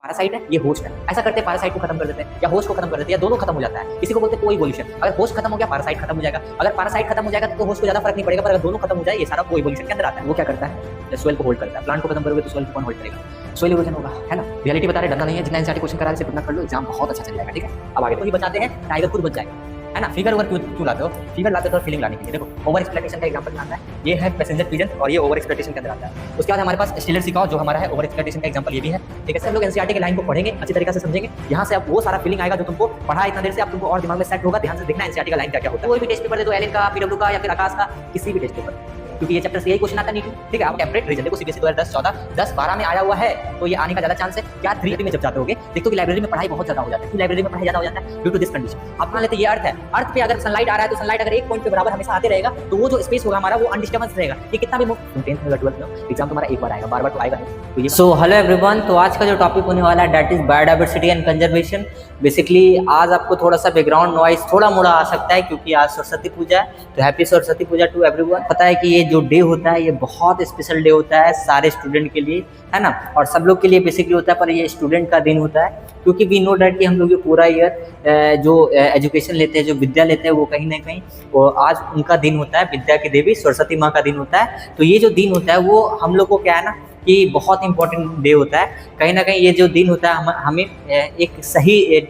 Parasite है, ये host है। ऐसा करते हैं पैरासाइट को खत्म कर देते हैं या होस्ट को खत्म कर देते हैं या दोनों खत्म हो जाता है। इसी को बोलते हैं कोइवोल्यूशन। अगर होस्ट खत्म हो गया पैरासाइट खत्म हो जाएगा। अगर पैरासाइट खत्म हो जाएगा तो होस्ट को ज्यादा फर्क नहीं पड़ेगा, पर अगर दोनों खत्म हो जाए ये सारा कोइवोल्यूशन के अंदर आता है। वो क्या करता है, सोइल को होल्ड करता है। प्लांट को खत्म करोगे तो सोइल को कौन होल्ड करेगा, सोइल इरोजन होगा, है ना। रियलिटी बता रहे, डरना नहीं है। जितना एनसीईआरटी क्वेश्चन करा रहे इतना कर लो, एग्जाम बहुत अच्छा चल जाएगा। ठीक है, अब आगे तो ही बचाते हैं, टाइगर खुद बच जाएगा, है ना। फिगर ओवर क्यों लाते हो, फिगर लाते हो फीलिंग लाने के लिए। देखो ओवर एक्सप्लॉइटेशन का एग्जांपल आता है, ये है पैसेंजर पिजन और ये ओवर एक्सप्लॉइटेशन के अंदर आता है। उसके बाद हमारे पास स्टीलर सिकाओ जो हमारा है ओवर एक्सप्लॉइटेशन का एग्जांपल ये भी है। ठीक है, सब लोग एनसीईआरटी की लाइन को पढ़ेंगे, अच्छी तरीके से समझेंगे, यहाँ से आप वो सारा फीलिंग आएगा जो तुमको पढ़ा इतना देर से, आप तुमको और दिमाग में सेट होगा। ध्यान से देखना एनसीईआरटी का लाइन क्या क्या होता है। कोई भी टेस्ट पेपर दे दो, एलिन का, पीडब्ल्यू का या फिर आकाश का, किसी भी टेस्ट पेपर, क्योंकि ये चैप्टर से यही क्वेश्चन आता नहीं। ठीक है, आप टेम्परेट रीजन देखो, सीबीएसई 2010, 14, 10, 12 में आया हुआ है, तो ये आने का ज्यादा चांस है। क्या 3 में जब जाते होगे देखो कि लाइब्रेरी में पढ़ाई बहुत ज्यादा हो जाता है। क्यों लाइब्रेरी में पढ़ाई ज्यादा हो जाता है, ड्यू टू दिस कंडीशन। आप मान लेते ये अर्थ है, अर्थ पे अगर सनलाइट आ रहा है तो सनलाइट अगर एक पॉइंट पे बराबर हमेशा आते रहेगा तो वो जो स्पेस होगा हमारा वो अनडिस्टर्बेंस रहेगा। ये कितना भी 10th में 12th में एग्जाम तुम्हारा एक बार आएगा, बार-बार तो आएगा नहीं। तो ये सो हेलो एवरीवन, तो आज का जो टॉपिक होने वाला है that is biodiversity and conservation. Basically आज आपको थोड़ा सा बैकग्राउंड नॉइज थोड़ा मोड़ा आ सकता है क्योंकि आज सरस्वती पूजा है, तो happy Saraswati Puja to everyone. पता है कि ये जो डे होता है ये बहुत स्पेशल डे होता है सारे स्टूडेंट के लिए, है ना, और सब लोग के लिए बेसिकली होता है, पर ये स्टूडेंट का दिन होता है क्योंकि वी नो डैट कि हम लोग जो पूरा ईयर जो एजुकेशन लेते हैं, जो विद्या लेते हैं, वो कहीं ना कहीं वो आज उनका दिन होता है, विद्या की देवी सरस्वती माँ का दिन होता है। तो ये जो दिन होता है वो हम लोग को क्या है ना कि बहुत इंपॉर्टेंट डे होता है। कहीं ना कहीं ये जो दिन होता है हमें एक सही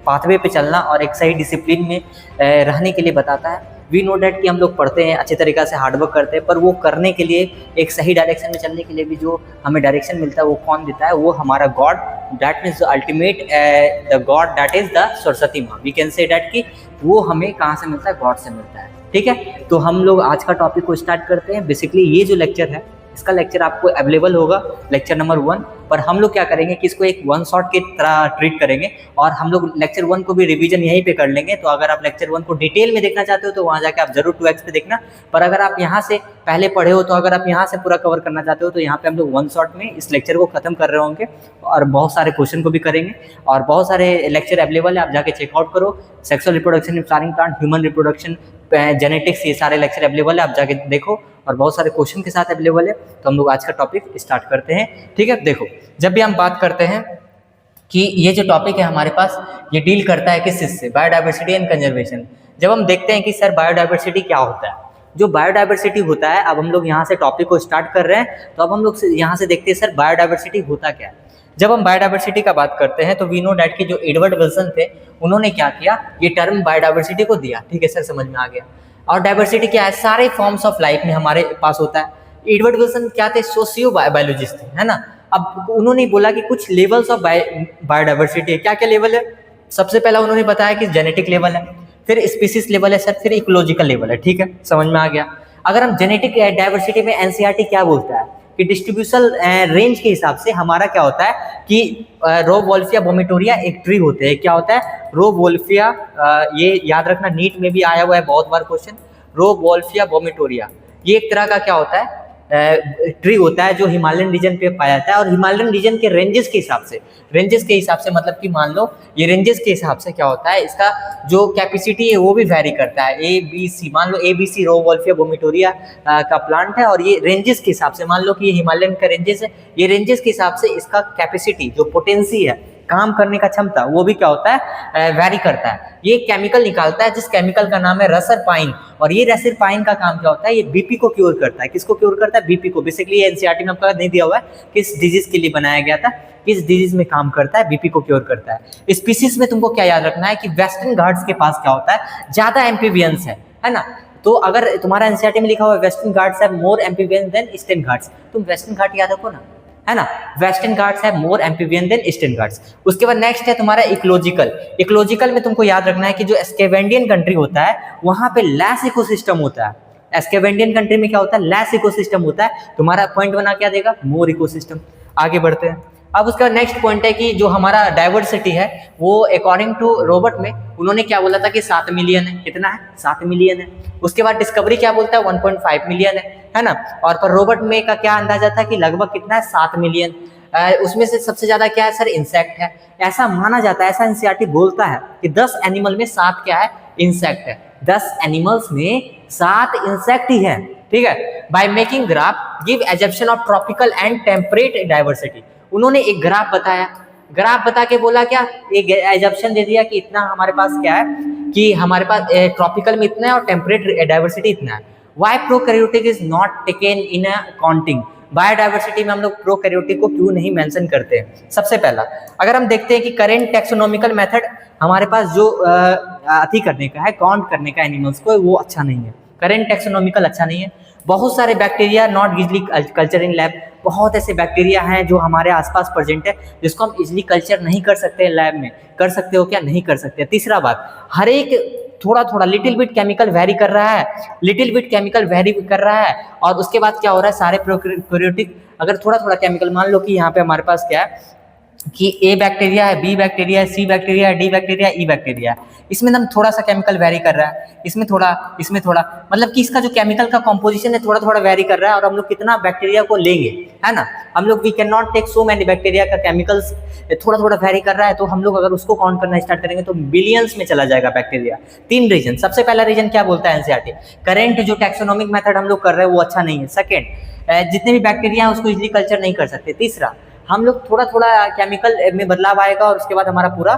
पाथवे पे चलना और एक सही डिसिप्लिन में रहने के लिए बताता है। वी नो डैट कि हम लोग पढ़ते हैं, अच्छे तरीक़े से हार्डवर्क करते हैं, पर वो करने के लिए एक सही डायरेक्शन में चलने के लिए भी जो हमें डायरेक्शन मिलता है वो कौन देता है, वो हमारा God, that means ultimate the God that is the Saraswati माँ। वी कैन से डैट कि वो हमें कहाँ से मिलता है, गॉड से मिलता है। ठीक है, तो हम लोग आज का टॉपिक को स्टार्ट करते हैं। बेसिकली ये जो लेक्चर है इसका लेक्चर आपको अवेलेबल होगा, लेक्चर नंबर 1, पर हम लोग क्या करेंगे कि इसको एक वन शॉट की तरह ट्रीट करेंगे और हम लोग लेक्चर 1 को भी रिवीजन यहीं पे कर लेंगे। तो अगर आप लेक्चर 1 को डिटेल में देखना चाहते हो तो वहाँ जाके आप जरूर 2x पे देखना, पर अगर आप यहाँ से पहले पढ़े हो तो अगर आप यहाँ से पूरा कवर करना चाहते हो तो यहाँ पे हम लोग वन शॉट में इस लेक्चर को खत्म कर रहे होंगे और बहुत सारे क्वेश्चन को भी करेंगे और बहुत सारे लेक्चर अवेलेबल है, आप जाके चेकआउट करो। Sexual reproduction in flowering plant, human reproduction, genetics, ये सारे लेक्चर अवेलेबल है, आप जाके देखो और बहुत सारे क्वेश्चन के साथ अवेलेबल है। तो हम लोग आज का टॉपिक स्टार्ट करते हैं। ठीक है, देखो जब भी हम बात करते हैं कि ये जो टॉपिक है हमारे पास ये डील करता है किस चीज़ से, बायोडाइवर्सिटी एंड कंजर्वेशन। जब हम देखते हैं कि सर बायोडाइवर्सिटी क्या होता है, जो बायोडाइवर्सिटी होता है, अब हम लोग यहाँ से टॉपिक को स्टार्ट कर रहे हैं तो अब हम लोग यहाँ से देखते हैं सर बायोडाइवर्सिटी होता क्या है। जब हम बायोडाइवर्सिटी का बात करते हैं तो वी नो डैट कि जो एडवर्ड विल्सन थे उन्होंने क्या किया, ये टर्म बायोडाइवर्सिटी को दिया। ठीक है सर, समझ में आ गया। और डाइवर्सिटी क्या है, सारे फॉर्म्स ऑफ लाइफ में हमारे पास होता है। एडवर्ड विल्सन क्या थे, सोशियो बायोलॉजिस्ट थे, है ना। अब उन्होंने बोला कि कुछ लेवल्स ऑफ बायोडाइवर्सिटी है। क्या क्या लेवल है, सबसे पहला उन्होंने बताया कि जेनेटिक लेवल है, फिर स्पीसीज लेवल है सर, फिर इकोलॉजिकल लेवल है। ठीक है, समझ में आ गया। अगर हम जेनेटिक डाइवर्सिटी में एनसीईआरटी क्या बोलता है कि डिस्ट्रीब्यूशन रेंज के हिसाब से हमारा क्या होता है कि रोवोल्फिया वोमिटोरिया एक ट्री होते हैं। क्या होता है, रोवोल्फिया, ये याद रखना, नीट में भी आया हुआ है बहुत बार क्वेश्चन। रोवोल्फिया वोमिटोरिया ये एक तरह का क्या होता है, ट्री होता है जो हिमालयन रीजन पे पाया जाता है और हिमालयन रीजन के रेंजेस के हिसाब से मतलब कि मान लो ये रेंजेस के हिसाब से क्या होता है, इसका जो कैपेसिटी है वो भी वैरी करता है। ABC, मान लो ABC रोवोल्फिया वोमिटोरिया का प्लांट है और ये रेंजेस के हिसाब से, मान लो कि ये हिमालयन का रेंजेस है, ये रेंजेस के हिसाब से इसका कैपेसिटी, जो पोटेंसी है, काम करने का क्षमता, वो भी क्या होता है, वैरी करता है। ये केमिकल निकालता है जिस केमिकल का नाम है रसरपाइन, और ये रसरपाइन का काम क्या होता है, ये बीपी को क्योर करता है। किसको क्योर करता है, बीपी को। बेसिकली ये एनसीईआरटी में आपका नहीं दिया हुआ है किस डिजीज के लिए बनाया गया था, किस डिजीज में काम करता है, बीपी को क्योर करता है। स्पीसीज में तुमको क्या याद रखना है कि वेस्टर्न घाट्स के पास क्या होता है, ज्यादा एम्फीबियंस है ना। तो अगर तुम्हारा एनसीईआरटी में लिखा हुआ है Western Ghats have more amphibians than Eastern Ghats, तुम वेस्टर्न घाट याद रखो ना, है ना। वेस्टर्न घाट्स है मोर एम्फीबियन देन ईस्टर्न घाट्स। उसके बाद नेक्स्ट है तुम्हारा इकोलॉजिकल। इकोलॉजिकल में तुमको याद रखना है कि जो स्कैवेंडियन कंट्री होता है वहां पे लेस इकोसिस्टम होता है। स्कैवेंडियन कंट्री में क्या होता है, लेस इकोसिस्टम होता है। तुम्हारा पॉइंट बना क्या देगा, मोर इकोसिस्टम। आगे बढ़ते हैं। अब उसका नेक्स्ट पॉइंट है कि जो हमारा डाइवर्सिटी है वो अकॉर्डिंग टू रॉबर्ट में उन्होंने क्या बोला था कि 7 मिलियन है। कितना है, 7 मिलियन है। उसके बाद डिस्कवरी क्या बोलता है, 1.5 मिलियन है ना। और पर रॉबर्ट में का क्या अंदाजा था कि लगभग कितना है, 7 मिलियन। उसमें से सबसे ज्यादा क्या है सर, इंसेक्ट है। ऐसा माना जाता है, ऐसा एनसीईआरटी बोलता है कि 10 एनिमल में 7 क्या है, इंसेक्ट है। 10 एनिमल्स में 7 इंसेक्ट ही है। ठीक है, by making graph give assumption of tropical and temperate diversity. उन्होंने एक ग्राफ बताया ग्राफ बता के बोला क्या, एक एजम्पशन दे दिया कि इतना हमारे पास क्या है, कि हमारे पास ट्रॉपिकल में इतना है और टेम्परेट डाइवर्सिटी इतना है। Why prokaryotic is not taken in a counting, biodiversity में हम लोग प्रोकैरियोटिक को क्यों नहीं मेंशन करते हैं? सबसे पहला अगर हम देखते हैं कि करेंट टैक्सोनॉमिकल मेथड हमारे पास जो अति करने का है, काउंट करने का एनिमल्स को, वो अच्छा नहीं है। करेंट टैक्सोनॉमिकल अच्छा नहीं है। बहुत सारे bacteria not easily culture in lab, बहुत ऐसे बैक्टीरिया हैं जो हमारे आसपास प्रेजेंट है जिसको हम इजली कल्चर नहीं कर सकते लैब में। कर सकते हो क्या? नहीं कर सकते। तीसरा बात, हर एक थोड़ा थोड़ा लिटिल बिट केमिकल वेरी कर रहा है, लिटिल बिट केमिकल वेरी कर रहा है, और उसके बाद क्या हो रहा है, सारे प्रोकैरियोटिक अगर थोड़ा थोड़ा केमिकल, मान लो कि यहाँ पे हमारे पास क्या है कि ए बैक्टीरिया है, बी बैक्टीरिया है, सी बैक्टीरिया है, डी बैक्टीरिया है, ई बैक्टीरिया है, इसमें हम थोड़ा सा केमिकल वेरी कर रहा है, इसमें थोड़ा, इसमें थोड़ा, मतलब कि इसका जो केमिकल का कॉम्पोजिशन है थोड़ा थोड़ा वेरी कर रहा है, और हम लोग कितना बैक्टीरिया को लेंगे, है ना? हम लोग we can not take so many bacteria का केमिकल्स, थोड़ा थोड़ा वेरी कर रहा है, तो हम लोग अगर उसको काउंट करना स्टार्ट करेंगे तो बिलियंस में चला जाएगा बैक्टीरिया। 3 रीजन। सबसे पहला रीजन क्या बोलता है एनसीईआरटी, करेंट जो टैक्सोनॉमिक मेथड हम लोग कर रहे हैं वो अच्छा नहीं है। सेकेंड, जितने भी बैक्टीरिया हैं उसको इजिली कल्चर नहीं कर सकते। तीसरा, हम लोग थोड़ा थोड़ा केमिकल में बदलाव आएगा और उसके बाद हमारा पूरा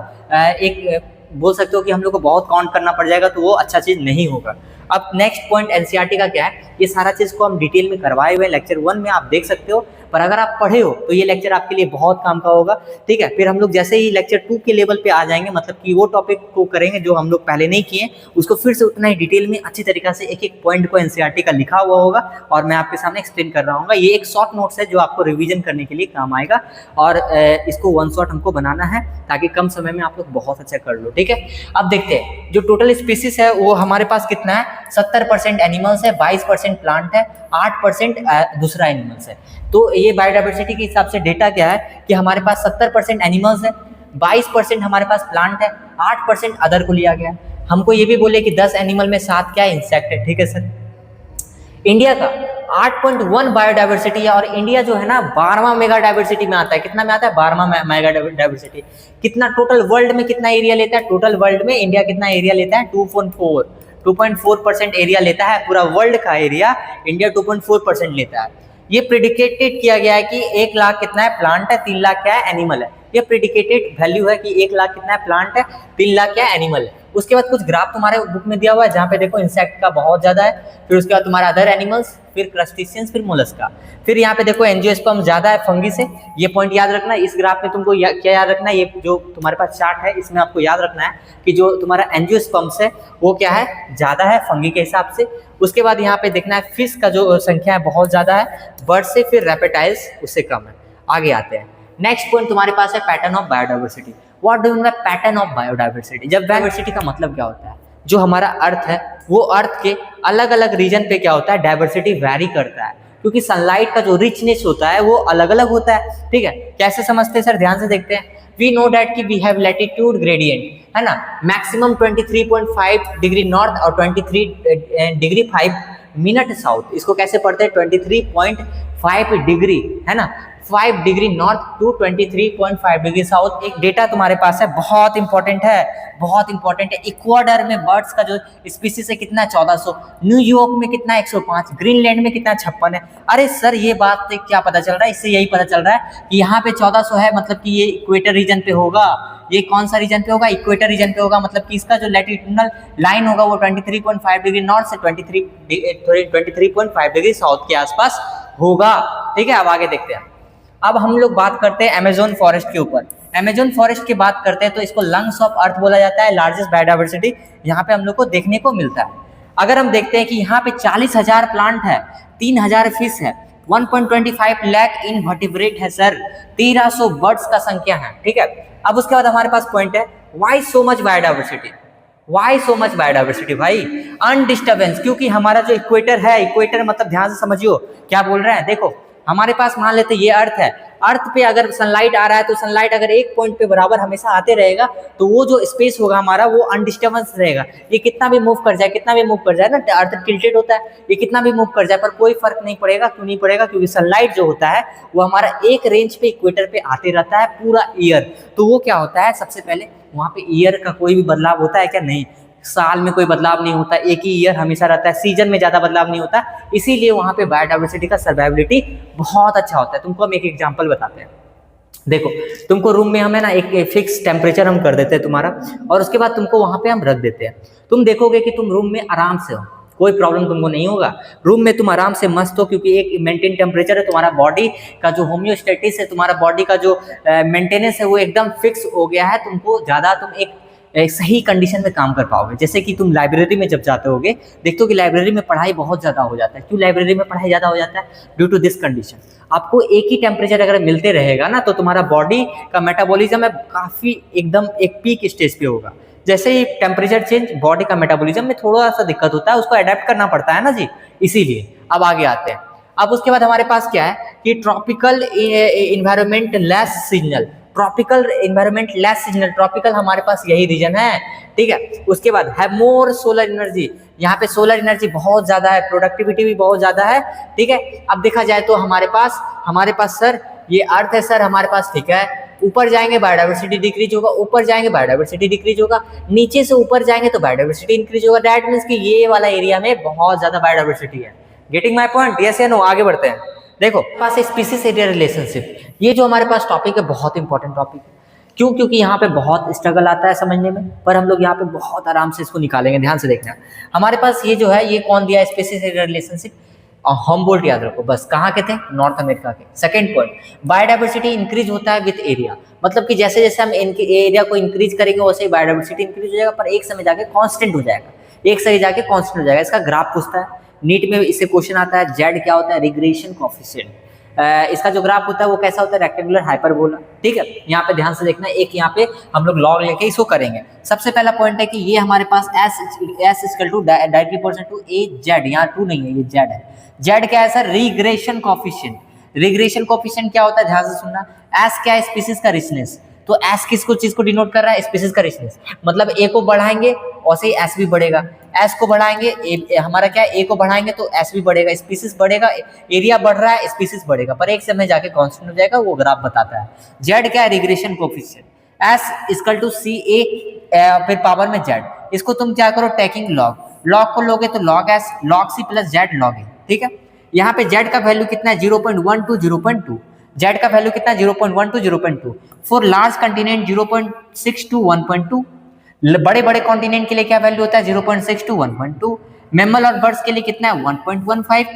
एक बोल सकते हो कि हम लोग को बहुत काउंट करना पड़ जाएगा, तो वो अच्छा चीज़ नहीं होगा। अब नेक्स्ट पॉइंट एनसीईआरटी का क्या है, ये सारा चीज़ को हम डिटेल में करवाए हुए लेक्चर 1 में आप देख सकते हो, पर अगर आप पढ़े हो तो ये लेक्चर आपके लिए बहुत काम का होगा, ठीक है? फिर हम लोग जैसे ही लेक्चर 2 के लेवल पे आ जाएंगे, मतलब कि वो टॉपिक को करेंगे जो हम लोग पहले नहीं किए, उसको फिर से उतना ही डिटेल में अच्छी तरीका से एक एक पॉइंट को एनसीईआरटी का लिखा हुआ होगा और मैं आपके सामने एक्सप्लेन कर रहा हूँ। ये एक शॉर्ट नोट्स है जो आपको रिविजन करने के लिए काम आएगा, और इसको 1 शॉट हमको बनाना है ताकि कम समय में आप लोग बहुत अच्छा कर लो, ठीक है? अब देखते हैं जो टोटल स्पीसीज है वो हमारे पास कितना है, 70% एनिमल्स है, 22% प्लांट है, 8% दूसरा एनिमल्स है। तो ये बायोडाइवर्सिटी के हिसाब से डेटा क्या है कि हमारे पास 70% एनिमल्स है, 22% हमारे पास प्लांट है, 8% अदर को लिया गया। हमको ये भी बोले कि 10 एनिमल में 7 क्या इंसेक्ट है, ठीक है सर? इंडिया का 8.1 बायोडाइवर्सिटी है, और इंडिया जो है ना 12वां मेगा डाइवर्सिटी में आता है। कितना में आता है? 12वां मेगा डाइवर्सिटी। कितना टोटल वर्ल्ड में कितना एरिया लेता है? टोटल वर्ल्ड में इंडिया कितना एरिया लेता है? 2.4% एरिया लेता है। पूरा वर्ल्ड का एरिया इंडिया 2.4% लेता है। ये प्रेडिकेटेड किया गया है कि 1 लाख कितना है प्लांट है, 3 लाख क्या है एनिमल है। ये प्रेडिकेटेड वैल्यू है कि 1 लाख कितना है प्लांट है, 3 लाख क्या है एनिमल है। उसके बाद कुछ ग्राफ तुम्हारे बुक में दिया हुआ है जहाँ पे देखो इंसेक्ट का बहुत ज्यादा है, फिर उसके बाद तुम्हारा अदर एनिमल्स, फिर क्रस्टेशियंस, फिर मोलस्का, फिर यहाँ पे देखो एंजियोस्पर्म ज्यादा है फंगी से। ये पॉइंट याद रखना है। इस ग्राफ में तुमको क्या याद रखना है, ये जो तुम्हारे पास चार्ट है इसमें आपको याद रखना है कि जो तुम्हारा एंजियोस्पर्म्स है वो क्या है, ज्यादा है फंगी के हिसाब से। उसके बाद यहाँ पे देखना है फिश का जो संख्या है बहुत ज्यादा है बर्ड से, फिर रेप्टाइल्स उससे कम है। आगे आते हैं, नेक्स्ट पॉइंट तुम्हारे पास है pattern of biodiversity. What do you mean by pattern of biodiversity? जब बायोडाइवर्सिटी का मतलब क्या होता है, जो हमारा अर्थ है वो अर्थ के अलग अलग रीजन पे क्या होता है, डाइवर्सिटी वैरी करता है, क्योंकि सनलाइट का जो रिचनेस होता है वो अलग अलग होता है, ठीक है? कैसे समझते हैं सर, ध्यान से देखते हैं। वी नो डैट कि वी हैव लैटिट्यूड ग्रेडियंट, है ना, मैक्सिमम 23.5 डिग्री नॉर्थ और 23 डिग्री 5 मिनट साउथ। इसको कैसे पढ़ते हैं, 23.5 डिग्री, है ना, 5 degree north to 23.5 degree south. एक डेटा तुम्हारे पास है, बहुत इंपॉर्टेंट है, बहुत इंपॉर्टेंट है। इक्वाडोर में बर्ड्स का जो स्पीसीज है कितना है, 1400। न्यूयॉर्क में कितना है, 105। ग्रीनलैंड में कितना, 56 है। अरे सर ये बात से क्या पता चल रहा है, इससे यही पता चल रहा है कि यहाँ पे 1400 है, मतलब कि ये इक्वेटर रीजन पे होगा। ये कौन सा रीजन पे होगा, इक्वेटर रीजन पे होगा, मतलब कि इसका जो लैटिट्यूडनल लाइन होगा वो 23.5 डिग्री नॉर्थ से 23.5 डिग्री साउथ के आसपास होगा, ठीक है? अब आगे देखते हैं। अब हम लोग बात करते हैं अमेजोन फॉरेस्ट के ऊपर। अमेजोन फॉरेस्ट की बात करते हैं तो इसको लंग्स ऑफ अर्थ बोला जाता है, लार्जेस्ट बायोडाइवर्सिटी यहाँ पे हम लोग को देखने को मिलता है। अगर हम देखते हैं कि यहाँ पे 40,000 प्लांट है, 3,000 फिश है, 1.25 लाख इनवर्टिब्रेट है सर, 1300 बर्ड्स का संख्या है, ठीक है? अब उसके बाद हमारे पास पॉइंट है, why so much biodiversity? Why so much biodiversity भाई? अनडिस्टर्बेंस, क्योंकि हमारा जो इक्वेटर है, इक्वेटर मतलब ध्यान से समझियो क्या बोल रहे हैं। देखो हमारे पास मान लेते ये अर्थ है, अर्थ पे अगर सनलाइट आ रहा है तो सनलाइट अगर एक पॉइंट पे बराबर हमेशा आते रहेगा तो वो जो स्पेस होगा हमारा वो अनडिस्टर्बेंस रहेगा। ये कितना भी मूव कर जाए, कितना भी मूव कर जाए ना, अर्थ टिल्टेड होता है, ये कितना भी मूव कर जाए पर कोई फर्क नहीं पड़ेगा। क्यों नहीं पड़ेगा? क्योंकि सनलाइट जो होता है वो हमारा एक रेंज पे इक्वेटर पे आते रहता है पूरा ईयर। तो वो क्या होता है, सबसे पहले वहाँ पे ईयर का कोई भी बदलाव होता है क्या? नहीं, साल में कोई बदलाव नहीं होता, एक ही ईयर हमेशा रहता है, सीजन में ज़्यादा बदलाव नहीं होता, इसीलिए वहाँ पे बायोडाइवर्सिटी का सर्वाइविलिटी बहुत अच्छा होता है। तुमको हम एक एग्जांपल बताते हैं। देखो तुमको रूम में हमें ना एक फिक्स टेम्परेचर हम कर देते हैं तुम्हारा, और उसके बाद तुमको वहां पे हम रख देते हैं। तुम देखोगे कि तुम रूम में आराम से हो, कोई प्रॉब्लम तुमको नहीं होगा, रूम में तुम आराम से मस्त हो, क्योंकि एक मेंटेन टेम्परेचर है, तुम्हारा बॉडी का जो होम्योस्टेटिस है, तुम्हारा बॉडी का जो मेंटेनेंस है वो एकदम फिक्स हो गया है। तुमको ज़्यादा तुम एक सही कंडीशन में काम कर पाओगे। जैसे कि तुम लाइब्रेरी में जब जाते होगे, देखते हो कि लाइब्रेरी में पढ़ाई बहुत ज़्यादा हो जाता है। क्यों लाइब्रेरी में पढ़ाई ज़्यादा हो जाता है? Due to this condition. आपको एक ही टेम्परेचर अगर मिलते रहेगा ना, तो तुम्हारा बॉडी का मेटाबॉलिज्म है काफ़ी एकदम एक पीक स्टेज पे होगा। जैसे ही टेम्परेचर चेंज, बॉडी का मेटाबॉलिज्म में थोड़ा सा दिक्कत होता है, उसको अडेप्ट करना पड़ता है ना जी, इसीलिए। अब आगे आते हैं। अब उसके बाद हमारे पास क्या है कि tropical environment less seasonal, tropical environment less seasonal, tropical हमारे पास यही रीजन है, ठीक है। उसके बाद है मोर सोलर एनर्जी, यहाँ पे सोलर एनर्जी बहुत ज्यादा है, प्रोडक्टिविटी भी बहुत ज्यादा है, ठीक है। अब देखा जाए तो हमारे पास सर ये अर्थ है सर हमारे पास, ठीक है। ऊपर जाएंगे बायोडाइवर्सिटी डिक्रीज होगा, ऊपर जाएंगे बायोडाइवर्सिटी डिक्रीज होगा, नीचे से ऊपर जाएंगे तो बायोडाइवर्सिटी इंक्रीज होगा। दैट मीन्स कि ये वाला एरिया में बहुत ज्यादा बायोडाइवर्सिटी है। Getting my point? यस या नो? आगे बढ़ते हैं। देखो पास स्पीसीज एरिया रिलेशनशिप, ये जो हमारे पास टॉपिक है बहुत इंपॉर्टेंट टॉपिक है। क्यों? क्योंकि यहाँ पे बहुत स्ट्रगल आता है समझने में, पर हम लोग यहाँ पे बहुत आराम से इसको निकालेंगे। ध्यान से देखना, हमारे पास ये जो है ये कौन दिया है? स्पीसीज एरिया रिलेशनशिप, हम्बोल्ट याद रखो बस। कहाँ के थे? नॉर्थ अमेरिका के। सेकंड पॉइंट, बायोडाइवर्सिटी इंक्रीज होता है विद एरिया, मतलब कि जैसे जैसे हम इनके एरिया को इंक्रीज करेंगे वैसे ही बायोडाइवर्सिटी इंक्रीज हो जाएगा, पर एक समय जाके कांस्टेंट हो जाएगा, एक समय जाके कांस्टेंट हो जाएगा। इसका ग्राफ पूछता है नीट में, इससे क्वेश्चन आता है। जेड क्या होता है? Regression coefficient. इसका जो ग्राफ होता है वो कैसा होता है? रेक्टेंगुलर हाइपरबोला, ठीक है। यहाँ पे ध्यान से देखना, एक यहाँ पे हम लोग लॉग लेके इसको करेंगे। सबसे पहला पॉइंट है कि ये हमारे पास S equal to directly proportional to A Z, यहाँ टू नहीं है, ये जेड है। जेड क्या है sir? Regression coefficient. Regression coefficient क्या होता है? ध्यान से सुनना। एस क्या है? स्पीसीज का रिचनेस। तो एस किसको चीज को डिनोट कर रहा है? स्पीसीज का रिचनेस। मतलब ए को बढ़ाएंगे और से एस भी बढ़ेगा, एस को बढ़ाएंगे हमारा क्या है? ए को बढ़ाएंगे तो एस भी बढ़ेगा, स्पीसीज बढ़ेगा, एरिया बढ़ रहा है, स्पीसीज बढ़ेगा, पर एक समय जाके कांस्टेंट हो जाएगा, वो ग्राफ बताता है। जेड क्या है? Regression coefficient. S equal to C A फिर पावर में जेड। इसको तुम क्या करो? टेकिंग लॉग, लॉग को लोगे तो log S, log C plus Z log A, ठीक है। यहाँ पे जेड का वैल्यू कितना है? 0.1 to 0.2। जेड का वैल्यू कितना है? 0.1 to 0.2। For large continent 0.6 to 1.2। बड़े बड़े कॉन्टिनेंट के लिए क्या वैल्यू होता है? 0.6 to 1.2। मेमल और बर्ड्स के लिए कितना है? 1.15।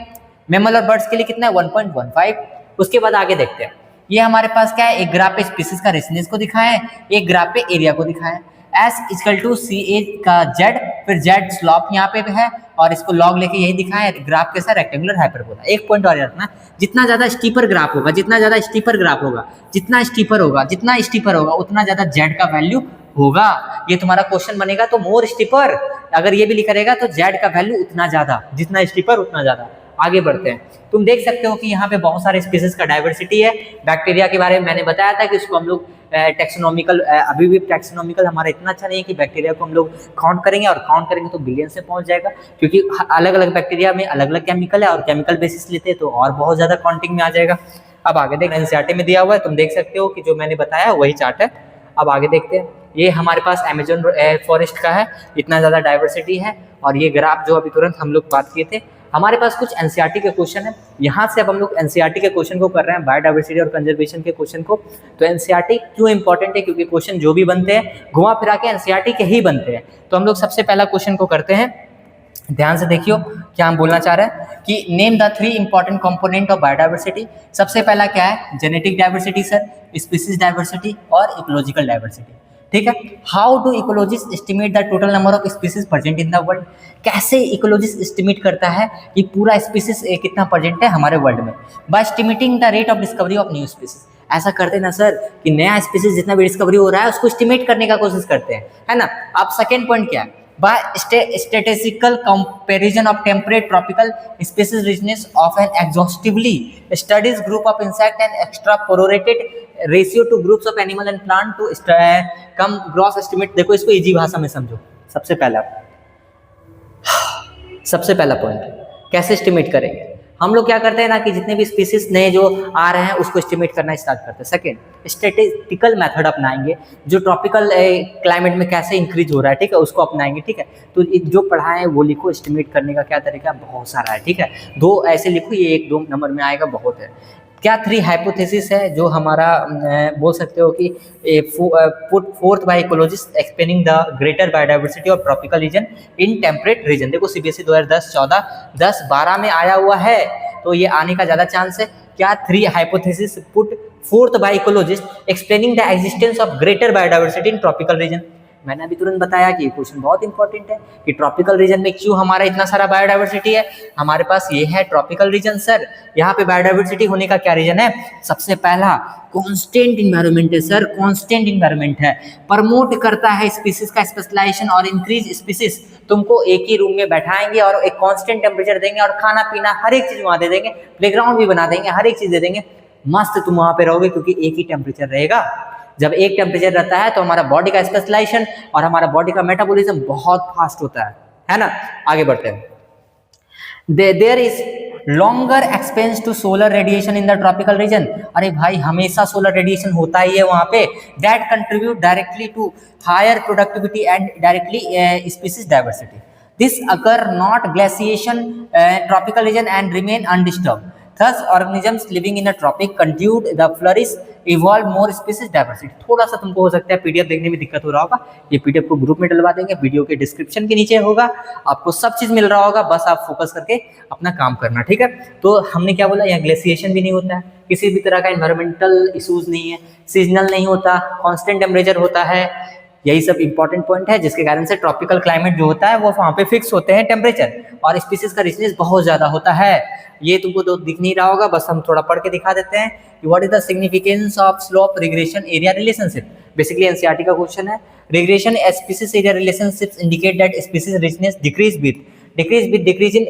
मेमल और बर्ड्स के लिए कितना है? 1.15। उसके बाद आगे देखते हैं। ये हमारे पास क्या है? एक ग्राफ पे स्पीसीज का रिचनेस को दिखाया है, एक ग्राफ पे एरिया को दिखाया है। एस इक्वल टू सी ए का जेड, फिर जेड स्लॉप यहाँ पे है, और इसको लॉग लेके यही दिखाया है। ग्राफ कैसा? Rectangular hyperbola. एक पॉइंट और रखना, जितना ज्यादा स्टीपर ग्राफ होगा, जितना ज्यादा स्टीपर ग्राफ होगा, जितना स्टीपर होगा, जितना स्टीपर होगा, उतना ज्यादा जेड का वैल्यू होगा। ये तुम्हारा क्वेश्चन बनेगा तो मोर स्टीपर, अगर ये भी लिखा रहेगा तो जेड का वैल्यू उतना ज्यादा, जितना स्टीपर उतना ज्यादा। आगे बढ़ते हैं। तुम देख सकते हो कि यहाँ पे बहुत सारे स्पीसीज का डाइवर्सिटी है। बैक्टीरिया के बारे में मैंने बताया था कि उसको हम लोग टेक्सोनॉमिकल, अभी भी टेक्सोनॉमिकल हमारा इतना अच्छा नहीं है कि बैक्टीरिया को हम लोग काउंट करेंगे, और काउंट करेंगे तो बिलियन से पहुंच जाएगा, क्योंकि अलग अलग बैक्टीरिया में अलग अलग केमिकल है, और केमिकल बेसिस लेते हैं तो और बहुत ज्यादा काउंटिंग में आ जाएगा। अब आगे देख, एनसीईआरटी में दिया हुआ है, तुम देख सकते हो कि जो मैंने बताया वही चार्ट है। अब आगे देखते हैं। ये हमारे पास अमेजन फॉरेस्ट का है, इतना ज्यादा डाइवर्सिटी है। और ये ग्राफ जो अभी तुरंत हम लोग बात किए थे, हमारे पास कुछ एनसीईआरटी के क्वेश्चन है। यहाँ से अब हम लोग एनसीईआरटी के क्वेश्चन को कर रहे हैं, बायोडाइवर्सिटी और कंजर्वेशन के क्वेश्चन को। तो एनसीईआरटी क्यों इंपॉर्टेंट है? क्योंकि क्वेश्चन जो भी बनते हैं घुमा फिरा के एनसीईआरटी के ही बनते हैं। तो हम लोग सबसे पहला क्वेश्चन को करते हैं। ध्यान से देखियो क्या हम बोलना चाह रहे हैं कि name the 3 important component of biodiversity. सबसे पहला क्या है? Genetic diversity sir, species diversity और इकोलॉजिकल डाइवर्सिटी, ठीक है। How do ecologist estimate the total number of species present in the world? कैसे इकोलॉजिस्ट एस्टिमेट करता है कि पूरा स्पीसीज कितना प्रेजेंट है हमारे वर्ल्ड में? By estimating the rate of discovery of new species. ऐसा करते ना सर कि नया स्पीसीज जितना भी डिस्कवरी हो रहा है उसको एस्टिमेट करने का कोशिश करते हैं, है ना। अब सेकेंड पॉइंट क्या है? By statistical comparison of temperate tropical species richness of an exhaustively studies group of insect and extrapolated ratio to groups of animal and plant to come gross estimate। देखो इसको इजी भाषा में समझो। सबसे पहला point, कैसे एस्टिमेट करेंगे? हम लोग क्या करते हैं ना कि जितने भी स्पीसीज नए जो आ रहे हैं उसको एस्टिमेट करना स्टार्ट करते हैं। सेकेंड, स्टैटिस्टिकल मेथड अपनाएंगे, जो ट्रॉपिकल क्लाइमेट में कैसे इंक्रीज हो रहा है, ठीक है, उसको अपनाएंगे, ठीक है। तो जो पढ़ाए हैं वो लिखो, एस्टिमेट करने का क्या तरीका, बहुत सारा है, ठीक है। 2 ऐसे लिखो, ये 1-2 नंबर में आएगा, बहुत है। क्या 3 हाइपोथेसिस है जो हमारा बोल सकते हो कि put forth by ecologist explaining the greater biodiversity of tropical region in temperate region. देखो सीबीएसई 2010, 14, 10, 12 में आया हुआ है, तो ये आने का ज़्यादा चांस है। क्या 3 hypothesis put forth by ecologist explaining the existence of greater biodiversity in tropical region. मैंने अभी तुरंत बताया कि ये क्वेश्चन बहुत इंपॉर्टेंट है कि ट्रॉपिकल रीजन में क्यों हमारा इतना सारा बायोडाइवर्सिटी है। हमारे पास ये है ट्रॉपिकल रीजन सर, यहाँ पे बायोडाइवर्सिटी होने का क्या रीजन है? सबसे पहला कांस्टेंट इन्वायरमेंट है सर, कांस्टेंट इन्वायरमेंट है, प्रमोट करता है स्पीसीज का स्पेशलाइजेशन और इंक्रीज स्पीसीज। तुमको एक ही रूम में बैठाएंगे और एक कांस्टेंट टेम्परेचर देंगे और खाना पीना हर एक चीज वहां दे देंगे, प्लेग्राउंड भी बना देंगे, हर एक चीज दे देंगे, मस्त तुम वहां पे रहोगे क्योंकि एक ही टेम्परेचर रहेगा। जब एक टेम्परेचर रहता है तो हमारा बॉडी का स्पेशलाइजेशन और हमारा बॉडी का मेटाबॉलिज्म बहुत फास्ट होता है ना। आगे बढ़ते हैं। There is longer expense to solar radiation in the tropical region. अरे भाई हमेशा सोलर रेडिएशन होता ही है वहां पे। That contribute directly to higher productivity and directly species diversity. This occur not glaciation tropical region and remain undisturb. Thus, organisms living in a tropic continued the flourish, evolve more species diversity। थोड़ा सा तुमको हो सकता है PDF देखने में दिक्कत हो रहा होगा, ये पीडीएफ को ग्रुप में डलवा देंगे, वीडियो के डिस्क्रिप्शन के नीचे होगा, आपको सब चीज मिल रहा होगा, बस आप फोकस करके अपना काम करना, ठीक है। तो हमने क्या बोला, यहाँ ग्लेशिएशन भी नहीं होता है, किसी भी तरह का एनवायरमेंटल इशूज नहीं है, सीजनल नहीं होता, कॉन्स्टेंट टेम्परेचर होता है, यही सब इंपॉर्टेंट पॉइंट है जिसके कारण से ट्रॉपिकल क्लाइमेट जो होता है वो वहाँ पे फिक्स होते हैं टेम्परेचर, और स्पीसीज का रिचनेस बहुत ज्यादा होता है। ये तुमको तो दिख नहीं रहा होगा, बस हम थोड़ा पढ़ के दिखा देते हैं कि what is the significance of slope regression area relationship. Basically NCERT का क्वेश्चन है। Regression species area relationships indicate that species richness decrease with decrease in